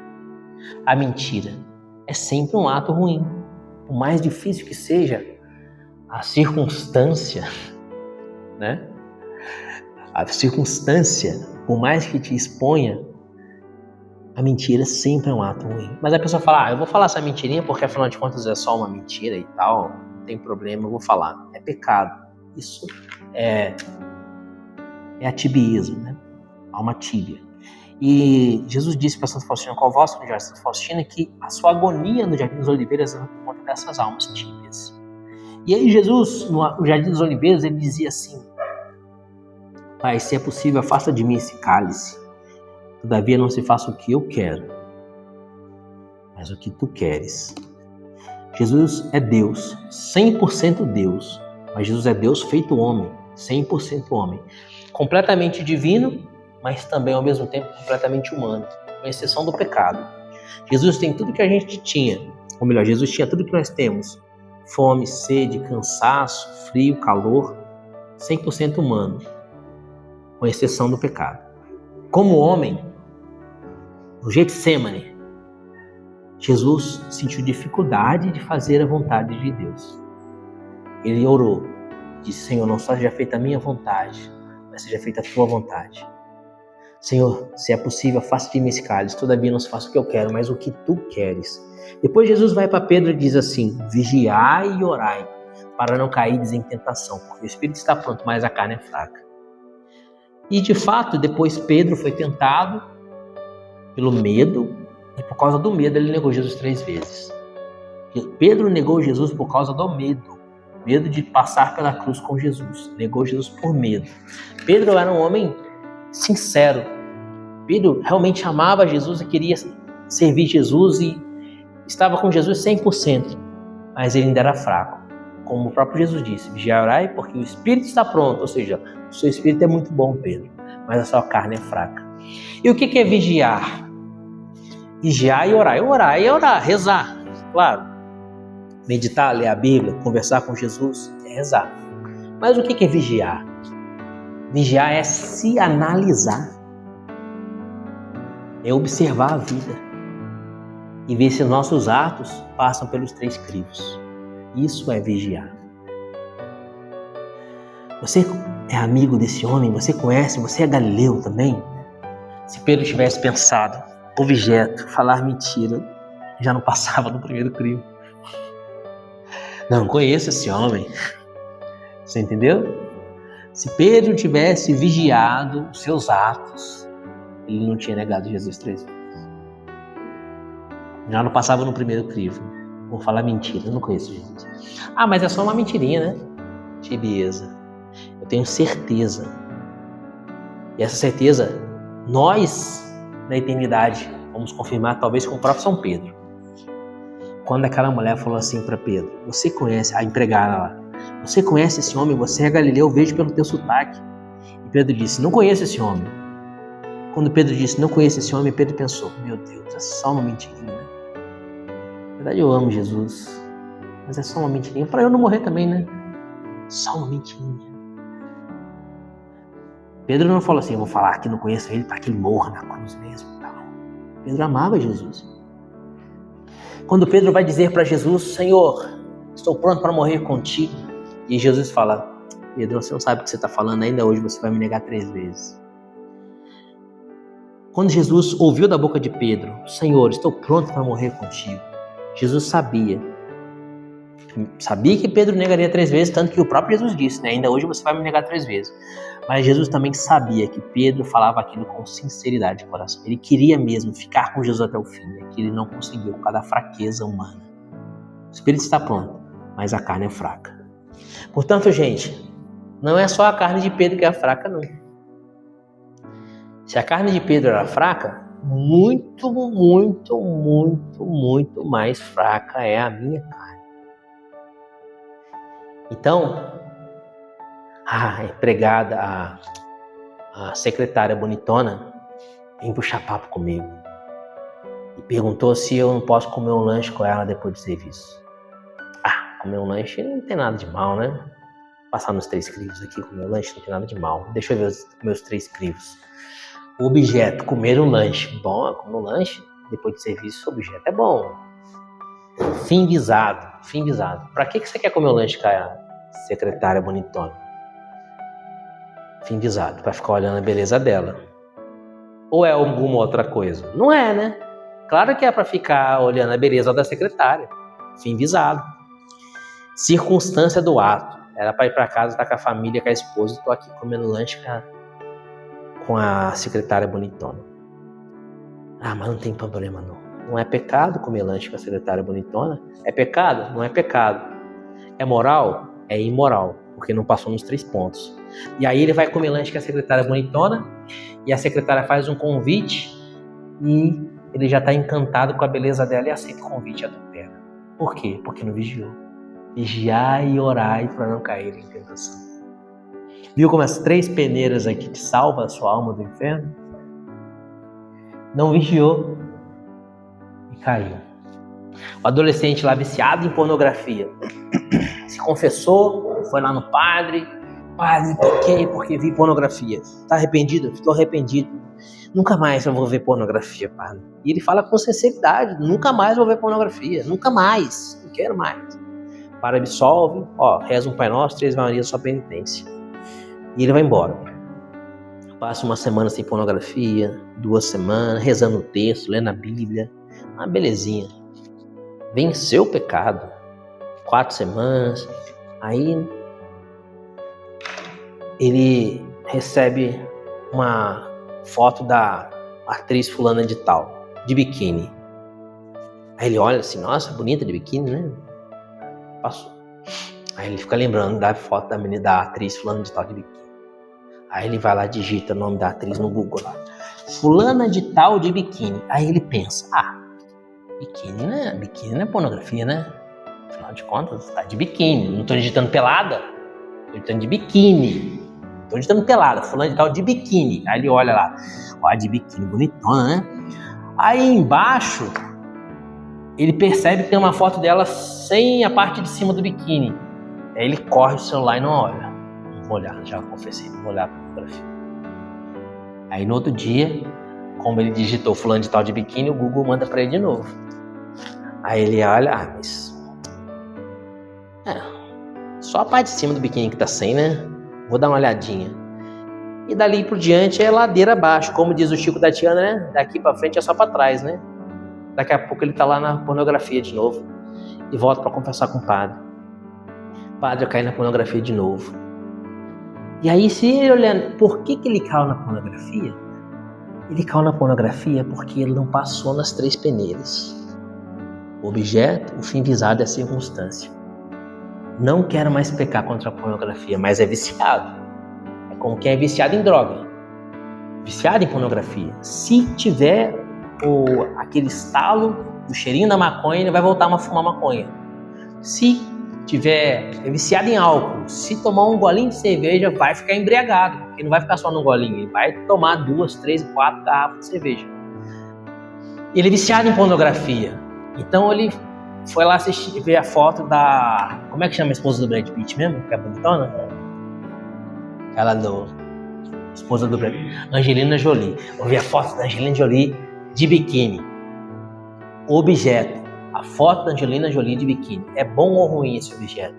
A mentira é sempre um ato ruim. Por mais difícil que seja a circunstância, né? A circunstância, por mais que te exponha, a mentira sempre é um ato ruim. Mas a pessoa fala, eu vou falar essa mentirinha porque afinal de contas é só uma mentira e tal, não tem problema, eu vou falar. É pecado. Isso é a tibieza, né? Alma tíbia. E Jesus disse para Santa Faustina Kowalska, no Jardim Santa Faustina, que a sua agonia no Jardim das Oliveiras era por conta dessas almas tíbias. E aí Jesus, no Jardim das Oliveiras, ele dizia assim, Pai, se é possível, afasta de mim esse cálice. Todavia não se faça o que eu quero, mas o que tu queres. Jesus é Deus, 100% Deus, mas Jesus é Deus feito homem, 100% homem. Completamente divino, mas também ao mesmo tempo completamente humano, com exceção do pecado. Jesus tem tudo que a gente tinha, ou melhor, Jesus tinha tudo que nós temos. Fome, sede, cansaço, frio, calor, 100% humano, com exceção do pecado. Como homem, no Getsemane, Jesus sentiu dificuldade de fazer a vontade de Deus. Ele orou, disse, Senhor, não seja feita a minha vontade, mas seja feita a tua vontade. Senhor, se é possível, faça de mim esse cálice, todavia não se faça o que eu quero, mas o que tu queres. Depois Jesus vai para Pedro e diz assim, vigiai e orai, para não cair em tentação, porque o espírito está pronto, mas a carne é fraca. E de fato, depois Pedro foi tentado pelo medo, e por causa do medo ele negou Jesus 3 vezes. Pedro negou Jesus por causa do medo de passar pela cruz com Jesus, negou Jesus por medo. Pedro era um homem sincero, Pedro realmente amava Jesus e queria servir Jesus e estava com Jesus 100%, mas ele ainda era fraco. Como o próprio Jesus disse, vigiai e orai, porque o espírito está pronto, ou seja, o seu espírito é muito bom, Pedro, mas a sua carne é fraca. E o que é vigiar? Vigiar e orar. Orar é orar, rezar, claro. Meditar, ler a Bíblia, conversar com Jesus, é rezar. Mas o que é vigiar? Vigiar é se analisar, é observar a vida e ver se nossos atos passam pelos 3 crivos. Isso é vigiar. Você é amigo desse homem? Você conhece? Você é Galileu também? Se Pedro tivesse pensado, objeto, falar mentira, já não passava no primeiro crivo. Não conheço esse homem. Você entendeu? Se Pedro tivesse vigiado os seus atos, ele não tinha negado Jesus 3 vezes. Já não passava no primeiro crivo. Vou falar mentira, eu não conheço Jesus. Ah, mas é só uma mentirinha, né? Beleza. Eu tenho certeza. E essa certeza, nós, na eternidade, vamos confirmar talvez com o próprio São Pedro. Quando aquela mulher falou assim para Pedro, você conhece, a empregada lá, você conhece esse homem? Você é Galileu, eu vejo pelo teu sotaque. E Pedro disse, não conheço esse homem. Quando Pedro disse, não conheço esse homem, Pedro pensou, meu Deus, é só uma mentirinha. Na verdade eu amo Jesus, mas é só uma mentirinha, para eu não morrer também, né? Só uma mentirinha. Pedro não falou assim, eu vou falar que não conheço ele para que ele morra na cruz mesmo. Não. Pedro amava Jesus. Quando Pedro vai dizer para Jesus, Senhor, estou pronto para morrer contigo. E Jesus fala, Pedro, você não sabe o que você está falando, ainda hoje você vai me negar 3 vezes. Quando Jesus ouviu da boca de Pedro, Senhor, estou pronto para morrer contigo. Jesus sabia que Pedro negaria 3 vezes, tanto que o próprio Jesus disse, né? Ainda hoje você vai me negar 3 vezes. Mas Jesus também sabia que Pedro falava aquilo com sinceridade de coração. Ele queria mesmo ficar com Jesus até o fim, né? Que ele não conseguiu por causa da fraqueza humana. O espírito está pronto, mas a carne é fraca. Portanto, gente, não é só a carne de Pedro que é fraca, não. Se a carne de Pedro era fraca, muito, muito, muito, muito mais fraca é a minha carne. Então, a empregada, a secretária bonitona vem puxar papo comigo e perguntou se eu não posso comer um lanche com ela depois do serviço. Comer um lanche não tem nada de mal, né? Passar nos 3 crivos aqui, comer um lanche não tem nada de mal. Deixa eu ver os meus 3 crivos. O objeto, comer um lanche. Bom, comer um lanche depois do serviço, o objeto é bom. Fim visado. Pra que você quer comer um lanche com a secretária bonitona? Fim visado, pra ficar olhando a beleza dela. Ou é alguma outra coisa? Não é, né? Claro que é pra ficar olhando a beleza da secretária. Fim visado. Circunstância do ato. Era pra ir pra casa, estar com a família, com a esposa, e tô aqui comendo lanche com a secretária bonitona. Mas não tem problema não. Não é pecado comer lanche com a secretária bonitona? É pecado? Não é pecado. É moral? É imoral, porque não passou nos 3 pontos. E aí ele vai comer lanche com a secretária bonitona, e a secretária faz um convite, e ele já está encantado com a beleza dela e aceita o convite e adultera. Por quê? Porque não vigiou. Vigiai e orai para não cair em tentação. Viu como as 3 peneiras aqui te salvam a sua alma do inferno? Não vigiou e caiu. O adolescente lá viciado em pornografia se confessou, foi lá no padre, pequei porque vi pornografia. Tá arrependido? Estou arrependido. Nunca mais eu vou ver pornografia, padre. E ele fala com sinceridade, nunca mais vou ver pornografia, nunca mais, não quero mais. O padre absolve, reza um Pai Nosso, 3 Marias, só penitência. E ele vai embora. Passa uma semana sem pornografia, 2 semanas, rezando o texto, lendo a Bíblia. Uma belezinha. Venceu o pecado. 4 semanas. Aí ele recebe uma foto da atriz fulana de tal, de biquíni. Aí ele olha assim, nossa, bonita de biquíni, né? Passou. Aí ele fica lembrando da foto da atriz fulana de tal de biquíni. Aí ele vai lá e digita o nome da atriz no Google lá. Fulana de tal de biquíni. Aí ele pensa, biquíni não é pornografia, né? Afinal de contas, tá de biquíni. Não tô digitando pelada, tô digitando de biquíni. Tô digitando pelada, fulana de tal de biquíni. Aí ele olha lá, de biquíni, bonitona, né? Aí embaixo, ele percebe que tem uma foto dela sem a parte de cima do biquíni. Aí ele corre o celular e não olha. Não vou olhar, já confessei, não vou olhar a fotografia. Aí no outro dia, como ele digitou fulano de tal de biquíni, o Google manda pra ele de novo. Aí ele olha, mas... só a parte de cima do biquíni que tá sem, né? Vou dar uma olhadinha. E dali por diante é ladeira abaixo. Como diz o Chico da Tiana, né? Daqui pra frente é só pra trás, né? Daqui a pouco ele tá lá na pornografia de novo. E volta pra conversar com o padre. O padre cai na pornografia de novo. E aí, se ele olhando, por que ele caiu na pornografia? Ele caiu na pornografia porque ele não passou nas 3 peneiras. O objeto, o fim visado é a circunstância. Não quero mais pecar contra a pornografia, mas é viciado. É como quem é viciado em droga. Viciado em pornografia. Se tiver aquele estalo do cheirinho da maconha, ele vai voltar a fumar maconha. Se tiver viciado em álcool, se tomar um golinho de cerveja, vai ficar embriagado. Ele não vai ficar só no golinho, ele vai tomar 2, 3, 4 garrafas de cerveja. Ele é viciado em pornografia. Então ele foi lá assistir, ver a foto da... Como é que chama a esposa do Brad Pitt mesmo? Que é bonitona? Aquela esposa do Brad Pitt. Angelina Jolie. Vou ver a foto da Angelina Jolie de biquíni. Objeto. A foto da Angelina Jolie de biquíni. É bom ou ruim esse objeto?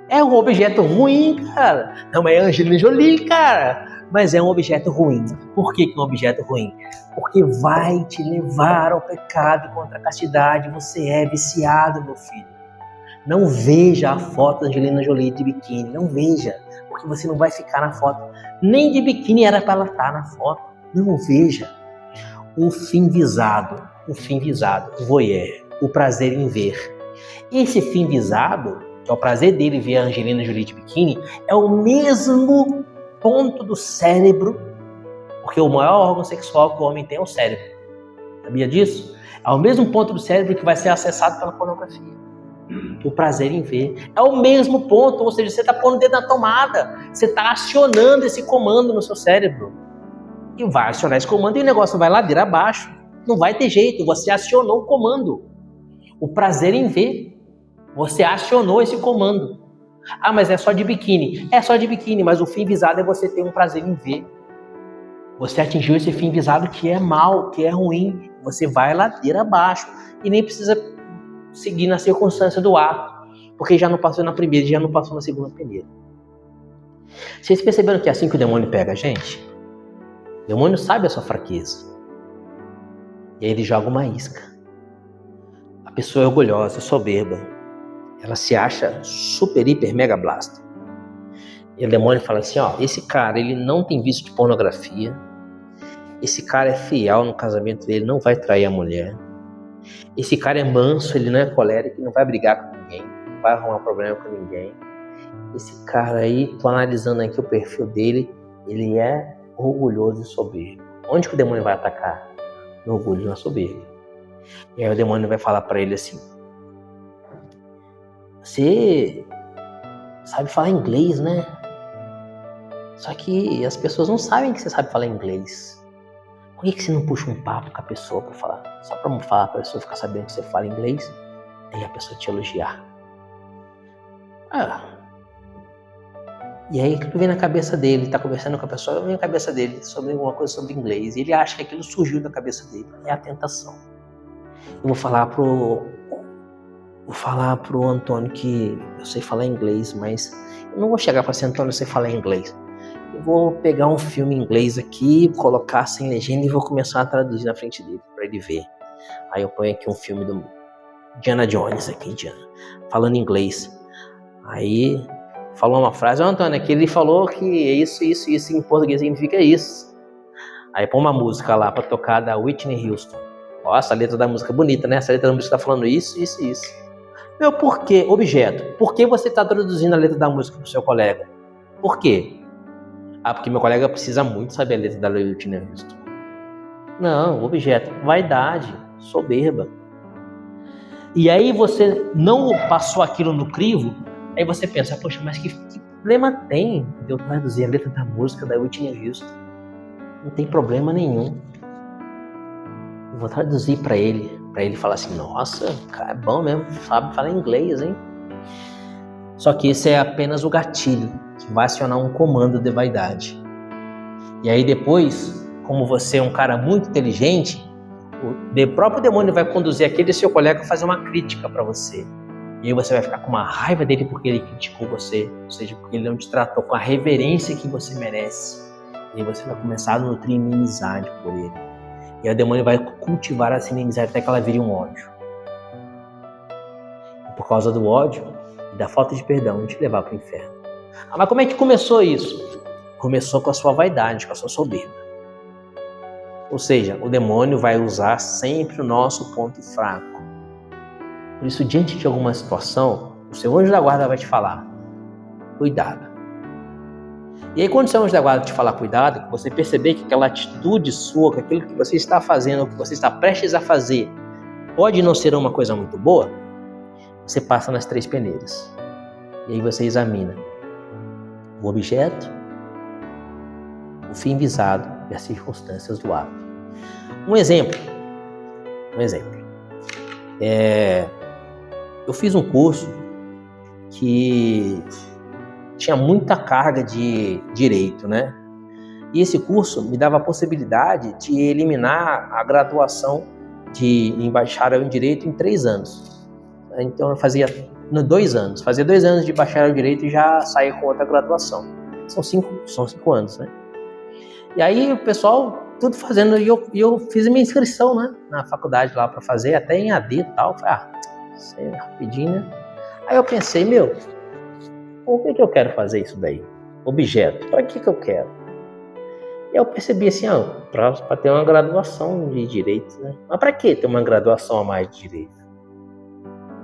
É um objeto ruim, cara. Não é Angelina Jolie, cara. Mas é um objeto ruim. Por que é um objeto ruim? Porque vai te levar ao pecado contra a castidade. Você é viciado, meu filho. Não veja a foto da Angelina Jolie de biquíni. Não veja. Porque você não vai ficar na foto. Nem de biquíni era para ela estar na foto. Não veja. O fim visado, o voyeur, o prazer em ver. Esse fim visado, que é o prazer dele ver a Angelina Jolie de biquíni, é o mesmo ponto do cérebro, porque o maior órgão sexual que o homem tem é o cérebro. Sabia disso? É o mesmo ponto do cérebro que vai ser acessado pela pornografia. O prazer em ver. É o mesmo ponto, ou seja, você está pondo o dedo na tomada, você está acionando esse comando no seu cérebro. E vai acionar esse comando e o negócio vai ladeira abaixo. Não vai ter jeito, você acionou o comando. O prazer em ver. Você acionou esse comando. Ah, mas é só de biquíni. É só de biquíni, mas o fim visado é você ter um prazer em ver. Você atingiu esse fim visado que é mal, que é ruim. Você vai ladeira abaixo. E nem precisa seguir na circunstância do ato. Porque já não passou na primeira, já não passou na segunda peneira. Vocês perceberam que é assim que o demônio pega a gente? O demônio sabe a sua fraqueza. E aí ele joga uma isca. A pessoa é orgulhosa, soberba. Ela se acha super, hiper, mega blaster. E o demônio fala assim, ó, esse cara, ele não tem vício de pornografia. Esse cara é fiel no casamento dele, não vai trair a mulher. Esse cara é manso, ele não é colérico, não vai brigar com ninguém, não vai arrumar problema com ninguém. Esse cara aí, tô analisando aqui o perfil dele, ele é orgulhoso e soberbo. Onde que o demônio vai atacar? No orgulho e na soberba. E aí o demônio vai falar para ele assim, você sabe falar inglês, né? Só que as pessoas não sabem que você sabe falar inglês. Por que você não puxa um papo com a pessoa para falar? Só para falar para a pessoa ficar sabendo que você fala inglês e a pessoa te elogiar. E aí aquilo vem na cabeça dele, tá conversando com a pessoa, vem na cabeça dele sobre alguma coisa sobre inglês. E ele acha que aquilo surgiu da cabeça dele. É a tentação. Eu vou falar pro Antônio que eu sei falar inglês, mas eu não vou chegar para assim, Antônio, eu sei falar inglês. Eu vou pegar um filme em inglês aqui, colocar sem legenda e vou começar a traduzir na frente dele, para ele ver. Aí eu ponho aqui um filme do Indiana Jones aqui, falando inglês. Aí falou uma frase, Antônio, aqui ele falou que isso em português significa isso. Aí põe uma música lá para tocar da Whitney Houston. Nossa, a letra da música é bonita, né? Essa letra da música tá falando isso. Meu, por quê? Objeto. Por que você tá traduzindo a letra da música pro seu colega? Por quê? Ah, porque meu colega precisa muito saber a letra da Whitney Houston. Não, objeto. Vaidade, soberba. E aí você não passou aquilo no crivo, aí você pensa, poxa, mas que problema tem de eu traduzir a letra da música da Whitney Houston? Não tem problema nenhum. Eu vou traduzir para ele falar assim, nossa, cara, é bom mesmo, sabe falar inglês, hein? Só que esse é apenas o gatilho, que vai acionar um comando de vaidade. E aí depois, como você é um cara muito inteligente, o próprio demônio vai conduzir aquele seu colega a fazer uma crítica para você. E aí você vai ficar com uma raiva dele porque ele criticou você, ou seja, porque ele não te tratou com a reverência que você merece. E aí você vai começar a nutrir inimizade por ele. E aí o demônio vai cultivar essa inimizade até que ela vire um ódio. E por causa do ódio e da falta de perdão, te levar para o inferno. Ah, mas como é que começou isso? Começou com a sua vaidade, com a sua soberba. Ou seja, o demônio vai usar sempre o nosso ponto fraco. Por isso, diante de alguma situação, o seu anjo da guarda vai te falar, cuidado. E aí, quando o seu anjo da guarda te falar cuidado, você perceber que aquela atitude sua, que aquilo que você está fazendo, que você está prestes a fazer, pode não ser uma coisa muito boa, você passa nas 3 peneiras. E aí você examina o objeto, o fim visado e as circunstâncias do ato. Um exemplo. Eu fiz um curso que tinha muita carga de direito, né? E esse curso me dava a possibilidade de eliminar a graduação em bacharel em direito em 3 anos. Então eu fazia 2 anos. Fazia 2 anos de bacharel em direito e já saía com outra graduação. São 5 anos, né? E aí o pessoal tudo fazendo, e eu fiz minha inscrição, né, na faculdade lá para fazer, até em AD e tal. Falei, isso é rapidinho, né? Aí eu pensei, por que eu quero fazer isso daí? Objeto, para que eu quero? E eu percebi assim, para ter uma graduação de direito, né? Mas para que ter uma graduação a mais de direito?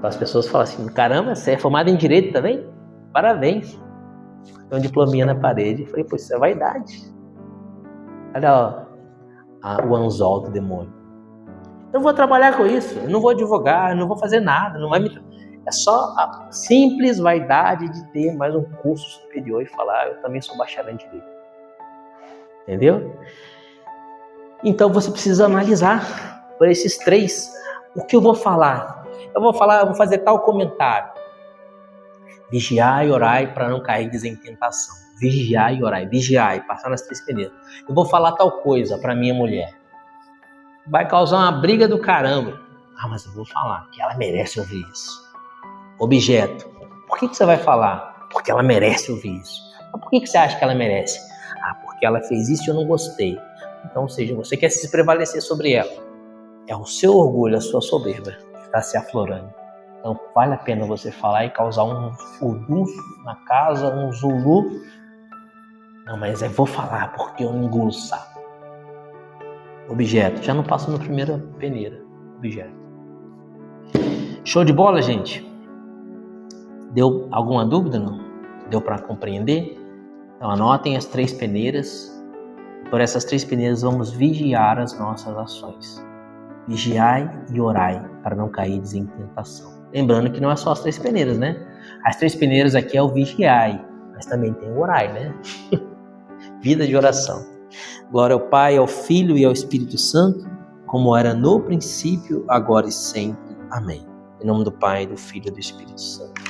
As pessoas falam assim, caramba, você é formado em direito também? Parabéns. Tem um diplominha na parede. Eu falei, pô, isso é vaidade. Olha o anzol do demônio. Eu vou trabalhar com isso, eu não vou advogar, eu não vou fazer nada, não vai me... É só a simples vaidade de ter mais um curso superior e falar, eu também sou bacharel em direito. Entendeu? Então você precisa analisar por esses 3. O que eu vou falar? Eu vou fazer tal comentário. Vigiai e orai para não cair em tentação. Vigiai e orai. Vigiai, passar nas 3 peneiras. Eu vou falar tal coisa para minha mulher. Vai causar uma briga do caramba. Mas eu vou falar que ela merece ouvir isso. Objeto. Por que você vai falar? Porque ela merece ouvir isso. Mas por que você acha que ela merece? Porque ela fez isso e eu não gostei. Então, ou seja, você quer se prevalecer sobre ela. É o seu orgulho, a sua soberba que está se aflorando. Então, vale a pena você falar e causar um furdunço na casa, um zulu. Não, mas eu vou falar porque eu não engulo sapo. Objeto. Já não passou na primeira peneira. Objeto. Show de bola, gente? Deu alguma dúvida, não? Deu para compreender? Então, anotem as 3 peneiras. Por essas 3 peneiras, vamos vigiar as nossas ações. Vigiai e orai, para não cair em tentação. Lembrando que não é só as 3 peneiras, né? As 3 peneiras aqui é o vigiai, mas também tem o orai, né? Vida de oração. Glória ao Pai, ao Filho e ao Espírito Santo, como era no princípio, agora e sempre. Amém. Em nome do Pai, do Filho e do Espírito Santo.